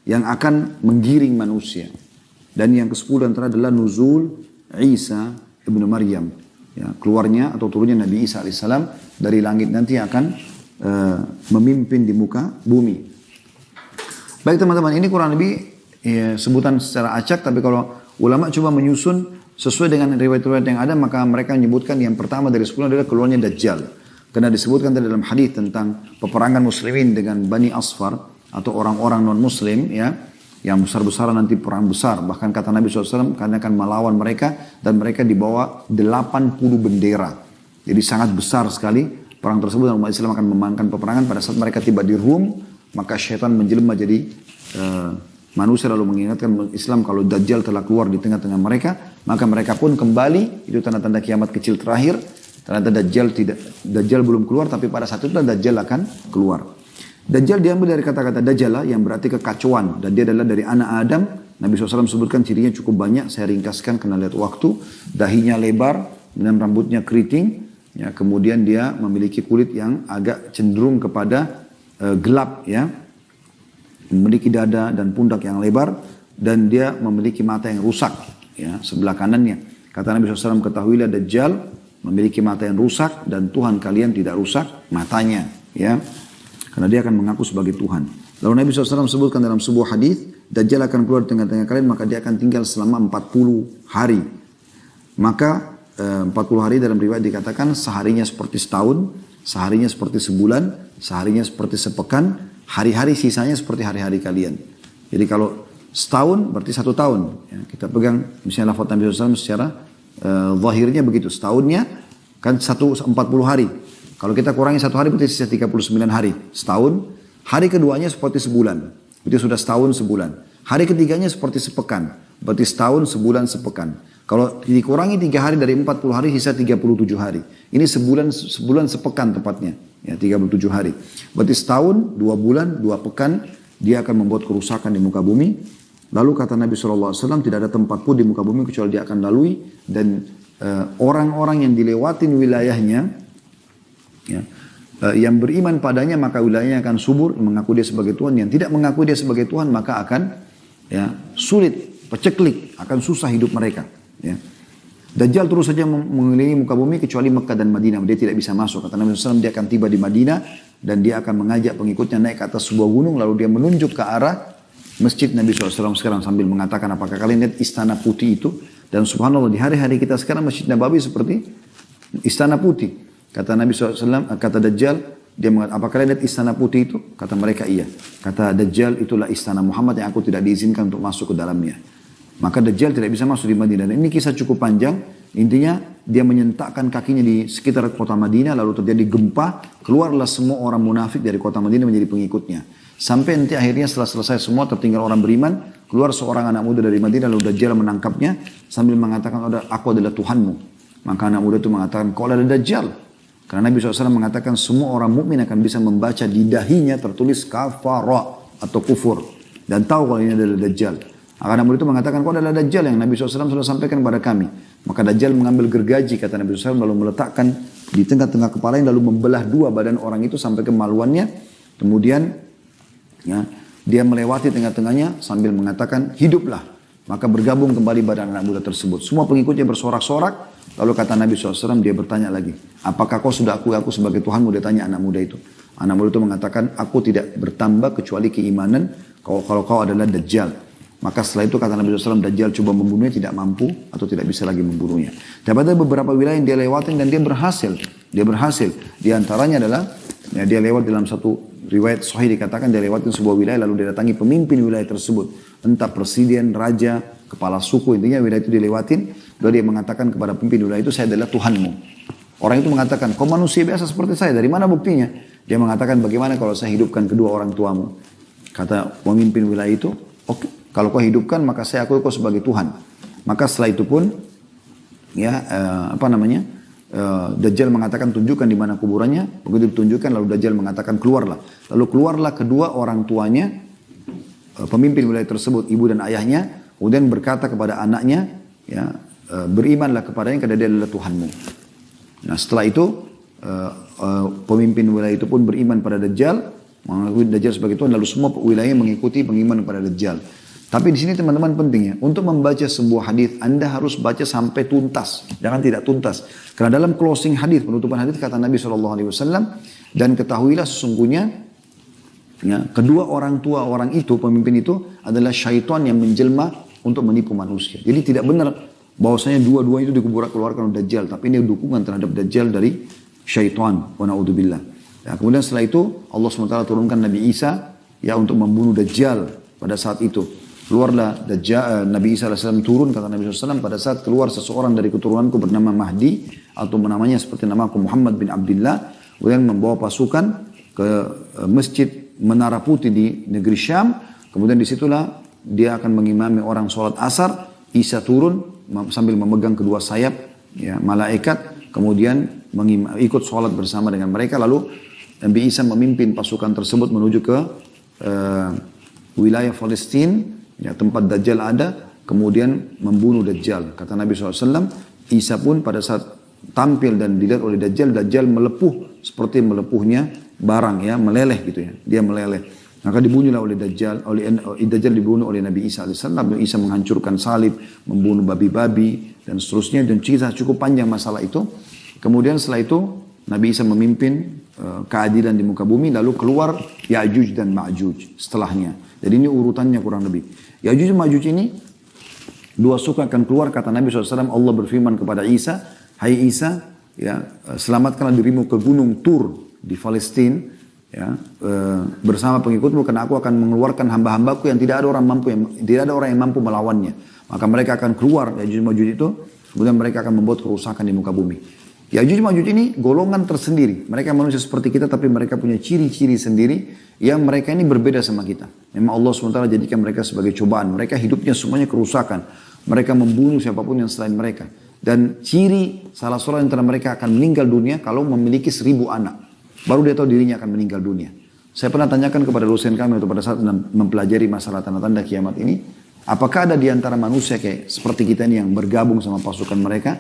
yang akan menggiring manusia. Dan yang ke-10 antara adalah nuzul Isa ibnu Maryam, ya, keluarnya atau turunnya Nabi Isa alaihissalam dari langit nanti akan memimpin di muka bumi. Baik teman-teman, ini kurang lebih ya, sebutan secara acak, tapi kalau ulama coba menyusun sesuai dengan riwayat-riwayat yang ada, maka mereka menyebutkan yang pertama dari 10 adalah keluarnya Dajjal. Karena disebutkan dalam hadis tentang peperangan muslimin dengan Bani Asfar atau orang-orang non-muslim, ya, yang besar-besaran nanti perang besar. Bahkan kata Nabi SAW, karena akan melawan mereka, dan mereka dibawa 80 bendera. Jadi sangat besar sekali perang tersebut, dan umat Islam akan memenangkan peperangan. Pada saat mereka tiba di Rum, maka syaitan menjelma jadi manusia, lalu mengingatkan Islam kalau Dajjal telah keluar di tengah-tengah mereka. Maka mereka pun kembali. Itu tanda-tanda kiamat kecil terakhir. Ternyata Dajjal belum keluar, tapi pada saat itu Dajjal akan keluar. Dajjal diambil dari kata-kata Dajjala yang berarti kekacauan, dan dia adalah dari anak Adam. Nabi SAW sebutkan cirinya cukup banyak, saya ringkaskan karena lihat waktu. Dahinya lebar dan rambutnya keriting, ya, kemudian dia memiliki kulit yang agak cenderung kepada gelap, ya, memiliki dada dan pundak yang lebar, dan dia memiliki mata yang rusak, ya, sebelah kanannya. Kata Nabi SAW, ketahuilah Dajjal memiliki mata yang rusak, dan Tuhan kalian tidak rusak matanya, ya. Karena dia akan mengaku sebagai Tuhan. Lalu Nabi SAW sebutkan dalam sebuah hadis, Dajjal akan keluar di tengah-tengah kalian, maka dia akan tinggal selama 40 hari. Maka 40 hari dalam riwayat dikatakan seharinya seperti setahun, seharinya seperti sebulan, seharinya seperti sepekan, hari-hari sisanya seperti hari-hari kalian. Jadi kalau setahun berarti 1 tahun. Ya, kita pegang misalnya lafaz Nabi SAW secara zahirnya begitu. Setahunnya kan 40 hari. Kalau kita kurangi 1 hari berarti sisa 39 hari. Setahun, hari keduanya seperti sebulan. Berarti sudah setahun sebulan. Hari ketiganya seperti sepekan. Berarti setahun, sebulan, sepekan. Kalau dikurangi 3 hari dari 40 hari, sisa 37 hari. Ini sebulan sepekan tepatnya. Ya, 37 hari. Berarti setahun, 2 bulan, 2 pekan, dia akan membuat kerusakan di muka bumi. Lalu kata Nabi SAW, tidak ada tempat pun di muka bumi kecuali dia akan lalui. Dan orang-orang yang dilewatin wilayahnya, ya, yang beriman padanya maka wilayahnya akan subur, mengaku dia sebagai Tuhan. Yang tidak mengaku dia sebagai Tuhan maka akan, ya, sulit, peceklik, akan susah hidup mereka. Ya. Dajjal terus saja mengelilingi muka bumi kecuali Mekah dan Madinah. Dia tidak bisa masuk. Kata Nabi SAW, dia akan tiba di Madinah dan dia akan mengajak pengikutnya naik ke atas sebuah gunung. Lalu dia menunjuk ke arah masjid Nabi SAW sekarang sambil mengatakan, apakah kalian lihat istana putih itu? Dan subhanallah di hari-hari kita sekarang Masjid Nabawi seperti istana putih. Kata Nabi SAW, kata Dajjal, dia mengatakan, apakah kalian lihat istana putih itu? Kata mereka iya. Kata Dajjal, itulah istana Muhammad yang aku tidak diizinkan untuk masuk ke dalamnya. Maka Dajjal tidak bisa masuk di Madinah. Dan ini kisah cukup panjang. Intinya dia menyentakkan kakinya di sekitar kota Madinah. Lalu terjadi gempa. Keluarlah semua orang munafik dari kota Madinah menjadi pengikutnya. Sampai nanti akhirnya setelah selesai semua tertinggal orang beriman. Keluar seorang anak muda dari Madinah. Lalu Dajjal menangkapnya sambil mengatakan, aku adalah Tuhanmu. Maka anak muda itu mengatakan, kau adalah Dajjal. Karena Nabi SAW mengatakan semua orang mukmin akan bisa membaca di dahinya tertulis kafara atau kufur. Dan tahu kalau ini adalah Dajjal. Maka anak muda itu mengatakan, kau adalah Dajjal yang Nabi SAW sudah sampaikan kepada kami. Maka Dajjal mengambil gergaji, kata Nabi SAW, lalu meletakkan di tengah-tengah kepalanya, lalu membelah 2 badan orang itu sampai kemaluannya. Kemudian, ya, dia melewati tengah-tengahnya sambil mengatakan, hiduplah. Maka bergabung kembali badan anak muda tersebut. Semua pengikutnya bersorak-sorak. Lalu kata Nabi SAW, dia bertanya lagi, apakah kau sudah akui aku sebagai Tuhanmu? Dia tanya anak muda itu. Anak muda itu mengatakan, aku tidak bertambah kecuali keimanan kalau kau adalah Dajjal. Maka setelah itu kata Nabi SAW, Dajjal coba membunuhnya, tidak mampu atau tidak bisa lagi membunuhnya. Tapi ada beberapa wilayah yang dia lewatin dan dia berhasil. Dia berhasil. Di antaranya adalah, ya, dia lewat dalam satu riwayat sahih dikatakan dia lewatin sebuah wilayah lalu dia datangi pemimpin wilayah tersebut. Entah presiden, raja, kepala suku, intinya wilayah itu dilewatin. Lalu dia mengatakan kepada pemimpin wilayah itu, saya adalah Tuhanmu. Orang itu mengatakan, kau manusia biasa seperti saya, dari mana buktinya? Dia mengatakan, bagaimana kalau saya hidupkan kedua orang tuamu? Kata pemimpin wilayah itu, Oke, kalau kau hidupkan maka saya akui kau sebagai Tuhan. Maka setelah itu pun ya Dajjal mengatakan tunjukkan di mana kuburannya. Begitu ditunjukkan lalu Dajjal mengatakan keluarlah. Lalu keluarlah kedua orang tuanya, pemimpin wilayah tersebut, ibu dan ayahnya, kemudian berkata kepada anaknya, ya, berimanlah kepadanya karena dia adalah Tuhanmu. Nah setelah itu pemimpin wilayah itu pun beriman pada Dajjal, mengakui Dajjal sebagai Tuhan, lalu semua wilayah mengikuti pengiman kepada Dajjal. Tapi di sini teman-teman pentingnya, untuk membaca sebuah hadis Anda harus baca sampai tuntas, jangan tidak tuntas. Karena dalam closing hadis, penutupan hadis kata Nabi SAW, dan ketahuilah sesungguhnya ya, kedua orang tua orang itu, pemimpin itu adalah syaitan yang menjelma untuk menipu manusia. Jadi tidak benar bahwasanya dua-dua itu dikeluarkan oleh Dajjal, tapi ini dukungan terhadap Dajjal dari syaitan. Wa na'udzubillah. Ya, kemudian setelah itu Allah SWT turunkan Nabi Isa ya untuk membunuh Dajjal pada saat itu. Keluarlah Dajjal, Nabi Isa AS turun, kata Nabi SAW, pada saat keluar seseorang dari keturunanku bernama Mahdi, atau namanya seperti namaku Muhammad bin Abdullah, kemudian membawa pasukan ke masjid Menara Putih di negeri Syam, kemudian disitulah dia akan mengimami orang sholat asar, Isa turun sambil memegang kedua sayap ya, malaikat, kemudian ikut sholat bersama dengan mereka, lalu Nabi Isa memimpin pasukan tersebut menuju ke wilayah Palestina, ya, tempat Dajjal ada, kemudian membunuh Dajjal. Kata Nabi SAW, Isa pun pada saat tampil dan dilihat oleh Dajjal, Dajjal melepuh seperti melepuhnya barang ya, meleleh gitu ya. Dia meleleh. Maka dibunuhlah oleh Dajjal, Dajjal dibunuh oleh Nabi Isa AS. Nabi Isa menghancurkan salib, membunuh babi-babi dan seterusnya, dan cerita cukup panjang masalah itu. Kemudian setelah itu Nabi Isa memimpin keadilan di muka bumi, lalu keluar Ya'juj dan Ma'juj setelahnya. Jadi ini urutannya kurang lebih. Ya'juj dan Ma'juj ini dua suku akan keluar, kata Nabi SAW. Allah berfirman kepada Isa, hai Isa, ya, selamatkanlah dirimu ke gunung Tur di Palestina, ya, bersama pengikutmu, karena aku akan mengeluarkan hamba-hambaku yang tidak ada orang yang mampu melawannya. Maka mereka akan keluar Ya'juj dan Ma'juj itu, kemudian mereka akan membuat kerusakan di muka bumi. Ya'juj Ma'juj ini golongan tersendiri. Mereka manusia seperti kita, tapi mereka punya ciri-ciri sendiri yang mereka ini berbeda sama kita. Memang Allah SWT jadikan mereka sebagai cobaan. Mereka hidupnya semuanya kerusakan. Mereka membunuh siapapun yang selain mereka. Dan ciri salah seorang antara mereka akan meninggal dunia kalau memiliki 1000 anak. Baru dia tahu dirinya akan meninggal dunia. Saya pernah tanyakan kepada dosen kami pada saat mempelajari masalah tanda-tanda kiamat ini, apakah ada di antara manusia kayak seperti kita ini yang bergabung sama pasukan mereka?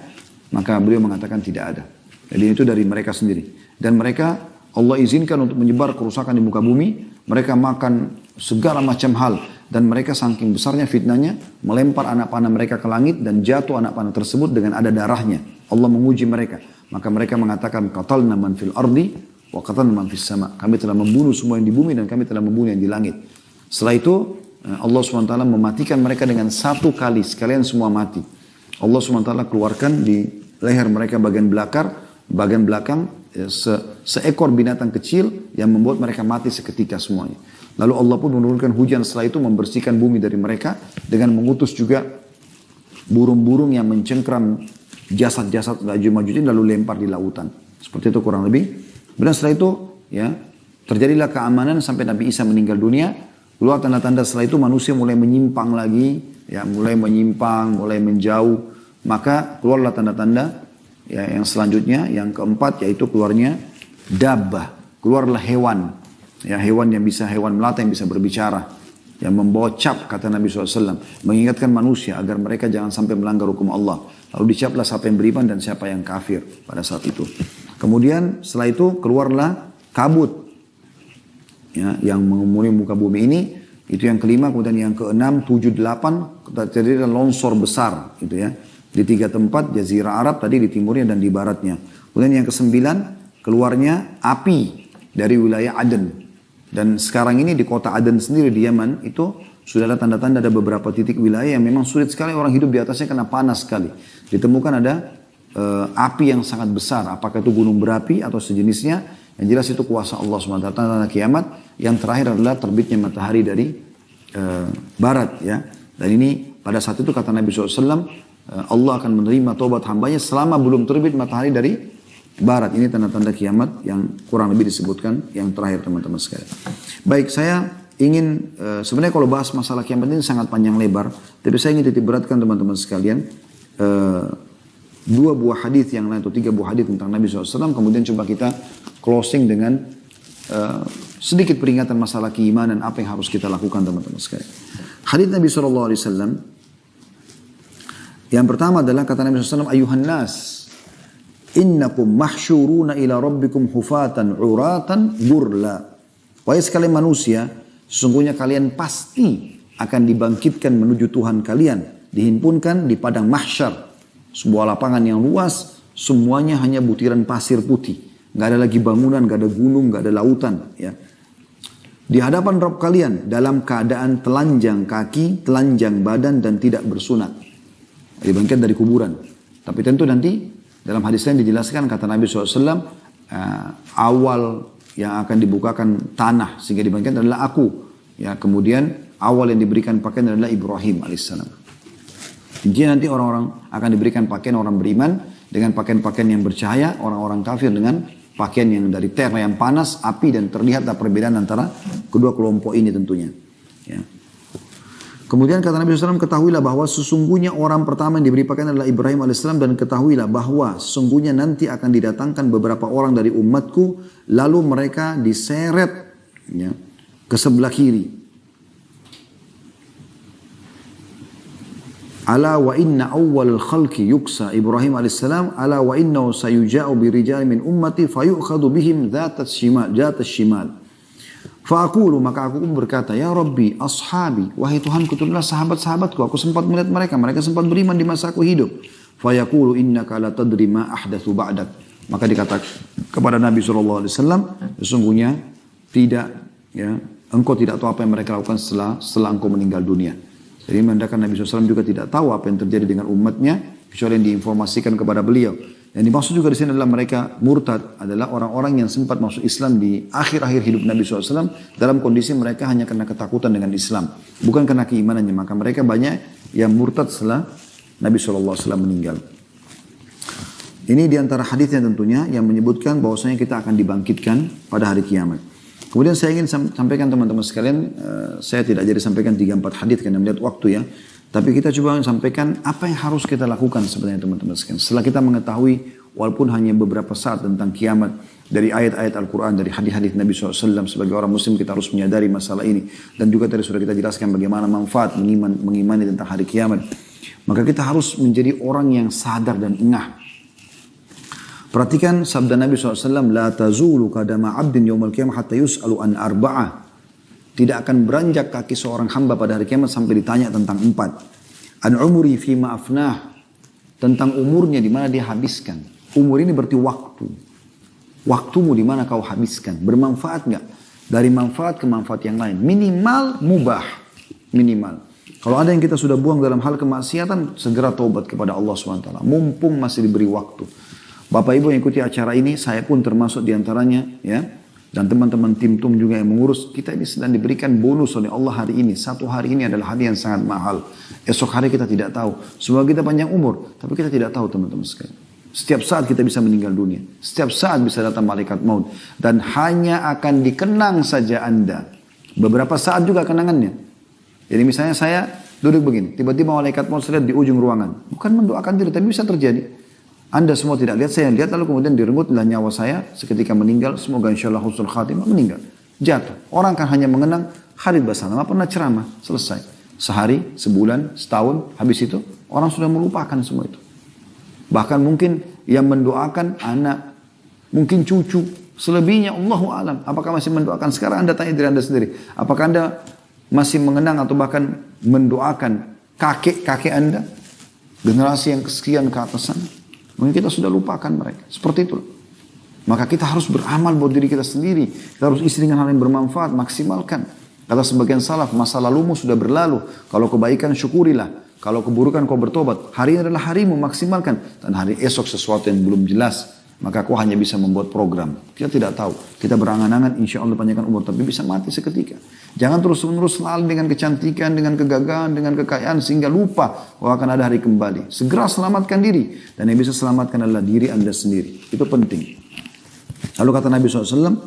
Maka beliau mengatakan tidak ada. Jadi itu dari mereka sendiri. Dan mereka Allah izinkan untuk menyebar kerusakan di muka bumi. Mereka makan segala macam hal. Dan mereka saking besarnya fitnahnya, melempar anak panah mereka ke langit dan jatuh anak panah tersebut dengan ada darahnya. Allah menguji mereka. Maka mereka mengatakan, qatalna man fil ardi wa qatalna man fis sama. Kami telah membunuh semua yang di bumi dan kami telah membunuh yang di langit. Setelah itu Allah SWT mematikan mereka dengan satu kali. Sekalian semua mati. Allah SWT keluarkan di leher mereka bagian belakang seekor binatang kecil yang membuat mereka mati seketika semuanya. Lalu Allah pun menurunkan hujan setelah itu membersihkan bumi dari mereka dengan mengutus juga burung-burung yang mencengkram jasad-jasad Ya'juj Ma'juj ini lalu lempar di lautan. Seperti itu kurang lebih. Dan setelah itu ya terjadilah keamanan sampai Nabi Isa meninggal dunia. Keluar tanda-tanda setelah itu manusia mulai menyimpang lagi, ya mulai menjauh. Maka keluarlah tanda-tanda ya, yang selanjutnya, yang keempat yaitu keluarnya dabbah, keluarlah hewan, ya hewan melata yang bisa berbicara, yang membawa cap, kata Nabi SAW, mengingatkan manusia agar mereka jangan sampai melanggar hukum Allah. Lalu dicaplah siapa yang beriman dan siapa yang kafir pada saat itu. Kemudian setelah itu keluarlah kabut, ya, yang mengumuli muka bumi ini. Itu yang kelima. Kemudian yang keenam, 7, 8 terjadi longsor besar, gitu ya. Di 3 tempat, Jazirah Arab tadi di timurnya dan di baratnya. Kemudian yang ke-9, keluarnya api dari wilayah Aden. Dan sekarang ini di kota Aden sendiri di Yaman itu sudah ada tanda-tanda, ada beberapa titik wilayah yang memang sulit sekali orang hidup di atasnya karena panas sekali. Ditemukan ada api yang sangat besar, apakah itu gunung berapi atau sejenisnya. Yang jelas itu kuasa Allah SWT, tanda kiamat. Yang terakhir adalah terbitnya matahari dari barat, ya. Dan ini pada saat itu kata Nabi SAW, Allah akan menerima taubat hambanya selama belum terbit matahari dari barat. Ini tanda-tanda kiamat yang kurang lebih disebutkan yang terakhir teman-teman sekalian. Baik, saya ingin, sebenarnya kalau bahas masalah kiamat ini sangat panjang lebar, tapi saya ingin titik beratkan teman-teman sekalian, 2 buah hadis yang lain atau 3 buah hadis tentang Nabi SAW, kemudian coba kita closing dengan sedikit peringatan masalah keimanan, apa yang harus kita lakukan teman-teman sekalian. Hadis Nabi SAW, yang pertama adalah kata Nabi SAW, ayuhan nas, innakum mahsyuruna ila rabbikum hufatan uratan gurla. Wahai sekalian manusia, sesungguhnya kalian pasti akan dibangkitkan menuju Tuhan kalian, dihimpunkan di padang mahsyar, sebuah lapangan yang luas, semuanya hanya butiran pasir putih, nggak ada lagi bangunan, nggak ada gunung, nggak ada lautan, ya. Di hadapan Rabb kalian dalam keadaan telanjang kaki, telanjang badan dan tidak bersunat, dibangkitkan dari kuburan. Tapi tentu nanti dalam hadis lain dijelaskan kata Nabi SAW, awal yang akan dibukakan tanah sehingga dibangkitkan adalah aku. Ya, kemudian awal yang diberikan pakaian adalah Ibrahim alaihissalam. Jadi nanti orang-orang akan diberikan pakaian orang beriman dengan pakaian-pakaian yang bercahaya, orang-orang kafir dengan pakaian yang dari terra yang panas, api, dan terlihatlah perbedaan antara kedua kelompok ini tentunya. Ya. Kemudian kata Nabi SAW, ketahuilah bahwa sesungguhnya orang pertama yang diberi pakaian adalah Ibrahim AS, dan ketahuilah bahwa sesungguhnya nanti akan didatangkan beberapa orang dari umatku, lalu mereka diseret, ya, ke sebelah kiri. Ala wa inna awwal al-khalqi yuksa Ibrahim AS, ala wa innahu sayuja'u birijal min ummati fayu'khadu bihim dhatat shimal. Fa'akulu, maka aku pun berkata, ya Rabbi, ashabi, wahai Tuhanku, itulah sahabat-sahabatku, aku sempat melihat mereka sempat beriman di masa aku hidup. Fayaqulu innaka la tadri ma ahdathu ba'dak. Maka dikatakan kepada Nabi SAW, sesungguhnya tidak, ya, engkau tidak tahu apa yang mereka lakukan setelah engkau meninggal dunia. Jadi menandakan Nabi SAW juga tidak tahu apa yang terjadi dengan umatnya, kecuali yang diinformasikan kepada beliau. Yang dimaksud juga di sini adalah mereka murtad, adalah orang-orang yang sempat masuk Islam di akhir-akhir hidup Nabi SAW dalam kondisi mereka hanya karena ketakutan dengan Islam, bukan karena keimanannya. Maka mereka banyak yang murtad setelah Nabi SAW meninggal. Ini diantara hadisnya tentunya yang menyebutkan bahwasanya kita akan dibangkitkan pada hari kiamat. Kemudian saya ingin sampaikan teman-teman sekalian, saya tidak jadi sampaikan 3-4 hadis karena melihat waktu ya. Tapi kita coba sampaikan apa yang harus kita lakukan sebenarnya teman-teman sekalian. Setelah kita mengetahui walaupun hanya beberapa saat tentang kiamat dari ayat-ayat Al-Quran, dari hadis-hadis Nabi SAW, sebagai orang muslim kita harus menyadari masalah ini. Dan juga tadi sudah kita jelaskan bagaimana manfaat mengimani tentang hari kiamat. Maka kita harus menjadi orang yang sadar dan engah. Perhatikan sabda Nabi SAW, La tazulu kadama abdin yawmal qiyamah hatta yus'alu an arba'ah. Tidak akan beranjak kaki seorang hamba pada hari kiamat sampai ditanya tentang 4. An umuri fi ma'afnah. Tentang umurnya di mana dia habiskan. Umur ini berarti waktu. Waktumu di mana kau habiskan. Bermanfaat nggak? Dari manfaat ke manfaat yang lain. Minimal mubah. Minimal. Kalau ada yang kita sudah buang dalam hal kemaksiatan, segera taubat kepada Allah SWT. Mumpung masih diberi waktu. Bapak Ibu yang ikuti acara ini, saya pun termasuk diantaranya, ya. Dan teman-teman tim TUM juga yang mengurus, kita ini sedang diberikan bonus oleh Allah hari ini. Satu hari ini adalah hari yang sangat mahal. Esok hari kita tidak tahu. Semoga kita panjang umur, tapi kita tidak tahu teman-teman sekalian. Setiap saat kita bisa meninggal dunia. Setiap saat bisa datang malaikat maut. Dan hanya akan dikenang saja Anda. Beberapa saat juga kenangannya. Jadi misalnya saya duduk begini, tiba-tiba malaikat maut saya lihat di ujung ruangan. Bukan mendoakan diri, tapi bisa terjadi. Anda semua tidak lihat, saya lihat, lalu kemudian direngutlah nyawa saya seketika meninggal. Semoga insyaAllah husnul khatimah, meninggal. Jatuh. Orang kan hanya mengenang Khalid Basalamah pernah ceramah, selesai. Sehari, sebulan, setahun, habis itu orang sudah melupakan semua itu. Bahkan mungkin yang mendoakan anak, mungkin cucu, selebihnya Allahu alam. Apakah masih mendoakan? Sekarang Anda tanya diri Anda sendiri. Apakah Anda masih mengenang atau bahkan mendoakan kakek-kakek Anda? Generasi yang kesekian ke atas sana. Mungkin kita sudah lupakan mereka. Seperti itu. Maka kita harus beramal buat diri kita sendiri. Kita harus isi dengan hal yang bermanfaat. Maksimalkan. Kata sebagian salaf, masa lalumu sudah berlalu. Kalau kebaikan syukurilah. Kalau keburukan kau bertobat. Hari ini adalah harimu, maksimalkan. Dan hari esok sesuatu yang belum jelas. Maka kau hanya bisa membuat program. Kita tidak tahu. Kita berangan-angan insya Allah panjangkan umur. Tapi bisa mati seketika. Jangan terus-menerus selalu dengan kecantikan, dengan kegagahan, dengan kekayaan. Sehingga lupa bahwa akan ada hari kembali. Segera selamatkan diri. Dan yang bisa selamatkan adalah diri Anda sendiri. Itu penting. Lalu kata Nabi SAW.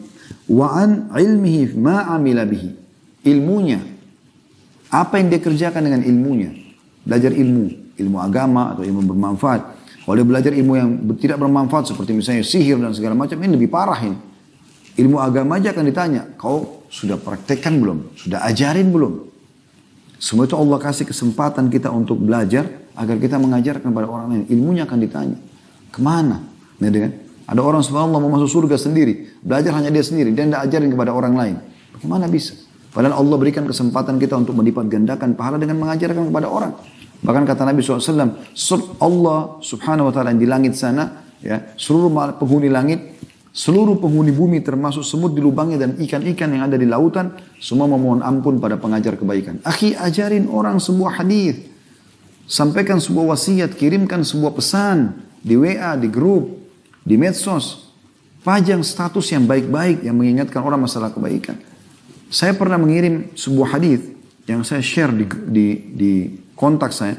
Wa an ilmihi ma amila bihi. ilmunya. Apa yang dia kerjakan dengan ilmunya? Belajar ilmu agama atau ilmu bermanfaat. Kalau dia belajar ilmu yang tidak bermanfaat seperti misalnya sihir dan segala macam, ini lebih parah ini. Ilmu agama aja akan ditanya, kau sudah praktekkan belum? Sudah ajarin belum? Semua itu Allah kasih kesempatan kita untuk belajar agar kita mengajarkan kepada orang lain. Ilmunya akan ditanya. Kemana? Nah, kan? Ada orang subhanallah mau masuk surga sendiri. Belajar hanya dia sendiri. Dia tidak ajarin kepada orang lain. Bagaimana bisa? Padahal Allah berikan kesempatan kita untuk melipat gandakan pahala dengan mengajarkan kepada orang. Bahkan kata Nabi SAW, Allah subhanahu wa ta'ala yang di langit sana, ya, seluruh penghuni langit, seluruh penghuni bumi termasuk semut di lubangnya dan ikan-ikan yang ada di lautan, semua memohon ampun pada pengajar kebaikan. Akhi, ajarin orang sebuah hadis, sampaikan sebuah wasiat, kirimkan sebuah pesan di WA, di grup, di medsos, pajang status yang baik-baik yang mengingatkan orang masalah kebaikan. Saya pernah mengirim sebuah hadis yang saya share di kontak saya.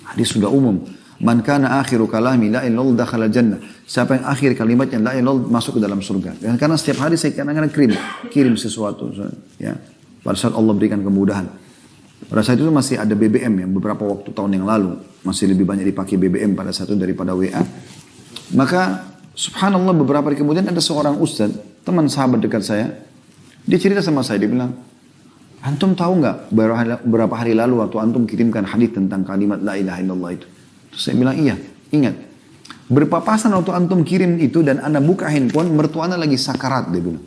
Hadis sudah umum. Man kana akhiru kalami la ilaha illallah dakhala jannah. Siapa yang akhir kalimatnya la ilaha illallah masuk ke dalam surga. Dan karena setiap hari saya kadang-kadang kirim sesuatu, ya. Pada saat Allah berikan kemudahan. Pada saat itu masih ada BBM yang beberapa waktu tahun yang lalu masih lebih banyak dipakai BBM pada saat itu daripada WA. Maka subhanallah beberapa hari kemudian ada seorang ustaz, teman sahabat dekat saya, dia cerita sama saya, dia bilang, antum tahu nggak beberapa hari lalu waktu antum kirimkan hadis tentang kalimat la ilaha illallah itu? Terus saya bilang, iya, ingat. Berpapasan waktu antum kirim itu dan ana buka handphone, mertua ana lagi sakarat, dia bilang.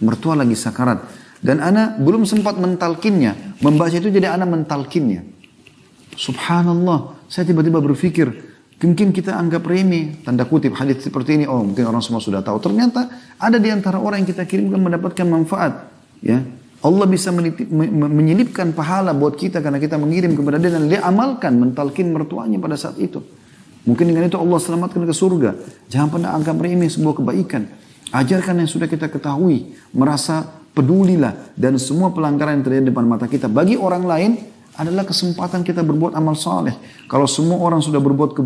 Mertua lagi sakarat. Dan ana belum sempat mentalkinnya, membaca itu jadi ana mentalkinnya. Subhanallah, saya tiba-tiba berpikir, mungkin kita anggap remeh, tanda kutip hadis seperti ini, oh mungkin orang semua sudah tahu. Ternyata ada di antara orang yang kita kirimkan mendapatkan manfaat, ya. Allah bisa menyelipkan pahala buat kita karena kita mengirim kepada dia dan dia amalkan, mentalkin mertuanya pada saat itu. Mungkin dengan itu Allah selamatkan ke surga. Jangan pernah anggap remeh sebuah kebaikan. Ajarkan yang sudah kita ketahui, merasa pedulilah dan semua pelanggaran yang terjadi di depan mata kita bagi orang lain adalah kesempatan kita berbuat amal saleh. Kalau semua orang sudah berbuat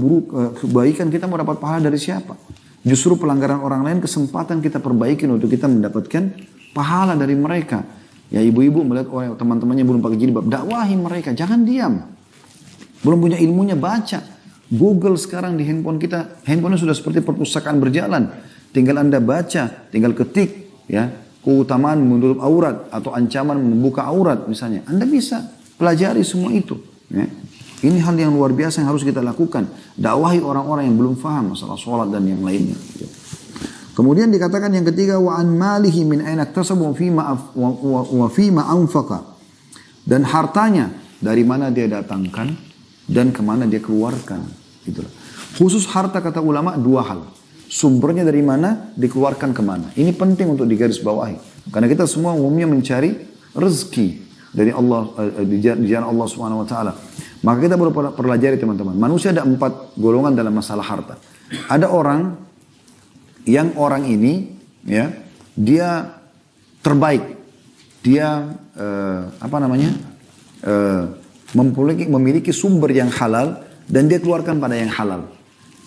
kebaikan, kita mau dapat pahala dari siapa? Justru pelanggaran orang lain kesempatan kita perbaikin untuk kita mendapatkan pahala dari mereka. Ya ibu-ibu melihat orang teman-temannya belum pakai jilbab, dakwahi mereka, jangan diam. Belum punya ilmunya, baca. Google sekarang di handphone kita, handphonenya sudah seperti perpustakaan berjalan. Tinggal Anda baca, tinggal ketik, ya, keutamaan menutup aurat atau ancaman membuka aurat misalnya. Anda bisa pelajari semua itu. Ya. Ini hal yang luar biasa yang harus kita lakukan. Dakwahi orang-orang yang belum faham masalah sholat dan yang lainnya. Kemudian dikatakan yang ketiga, wa an malihi min aina iktasabu wa fima anfaqa. Dan hartanya dari mana dia datangkan dan kemana dia keluarkan. Itulah. Khusus harta kata ulama dua hal. Sumbernya dari mana, dikeluarkan kemana. Ini penting untuk digarisbawahi. Karena kita semua umumnya mencari rezeki dari Allah, di jalan Allah Subhanahu Wa Taala. Maka kita perlu pelajari teman-teman. Manusia ada 4 golongan dalam masalah harta. Ada orang yang orang ini, ya, dia terbaik, dia memiliki sumber yang halal dan dia keluarkan pada yang halal.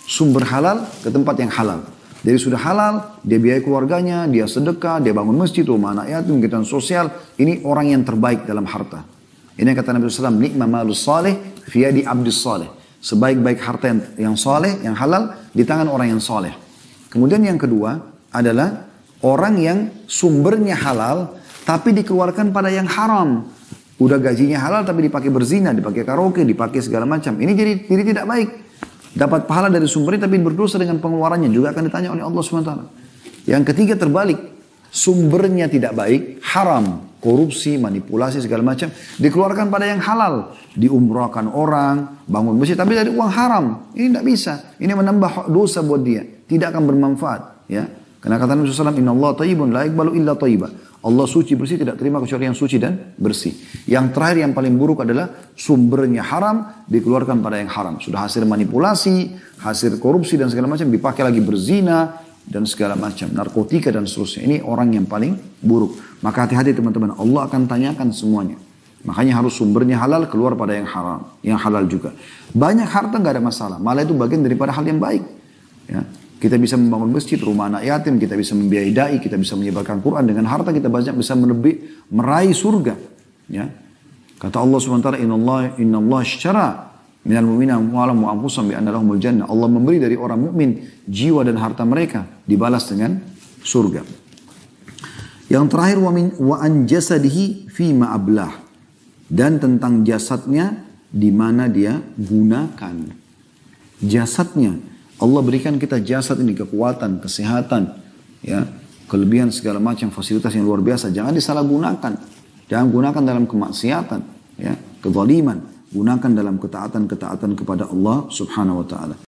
Sumber halal ke tempat yang halal. Jadi sudah halal, dia biayai keluarganya, dia sedekah, dia bangun masjid, rumah anak yatim, kegiatan sosial. Ini orang yang terbaik dalam harta. Ini yang kata Nabi SAW, nikma malus salih fi yadi abdis salih. Sebaik-baik harta yang saleh, yang halal di tangan orang yang saleh. Kemudian yang kedua adalah orang yang sumbernya halal tapi dikeluarkan pada yang haram. Udah gajinya halal tapi dipakai berzina, dipakai karaoke, dipakai segala macam. Ini jadi tidak baik. Dapat pahala dari sumbernya tapi berdosa dengan pengeluarannya. Juga akan ditanya oleh Allah SWT. Yang ketiga terbalik. Sumbernya tidak baik, haram. Korupsi, manipulasi segala macam. Dikeluarkan pada yang halal. Diumrahkan orang, bangun masjid tapi dari uang haram. Ini tidak bisa. Ini menambah dosa buat dia. Tidak akan bermanfaat, ya. Karena kata Nabi SAW, Inna Allah tayyibun la iqbalu illa tayyiba. Allah suci bersih, tidak terima kecuali yang suci dan bersih. Yang terakhir yang paling buruk adalah sumbernya haram, dikeluarkan pada yang haram. Sudah hasil manipulasi, hasil korupsi dan segala macam, dipakai lagi berzina dan segala macam, narkotika dan seterusnya. Ini orang yang paling buruk. Maka hati-hati teman-teman, Allah akan tanyakan semuanya. Makanya harus sumbernya halal, keluar pada yang haram, yang halal juga. Banyak harta nggak ada masalah, malah itu bagian daripada hal yang baik. Ya. Kita bisa membangun masjid, rumah anak yatim, kita bisa membiayai dai, kita bisa menyebarkan Quran. Dengan harta kita banyak bisa meraih surga. Ya. Kata Allah SWT, Inna Allah ishtara minal mu'mina amwalahum wa anfusahum bi anna lahumul jannah. Allah memberi dari orang mukmin jiwa dan harta mereka dibalas dengan surga. Yang terakhir wa an jasadihi fi ma ablah. Dan tentang jasadnya di mana dia gunakan. Jasadnya. Allah berikan kita jasad ini kekuatan, kesehatan, ya, kelebihan segala macam fasilitas yang luar biasa. Jangan disalahgunakan. Jangan gunakan dalam kemaksiatan, ya, kezaliman. Gunakan dalam ketaatan-ketaatan kepada Allah Subhanahu wa taala.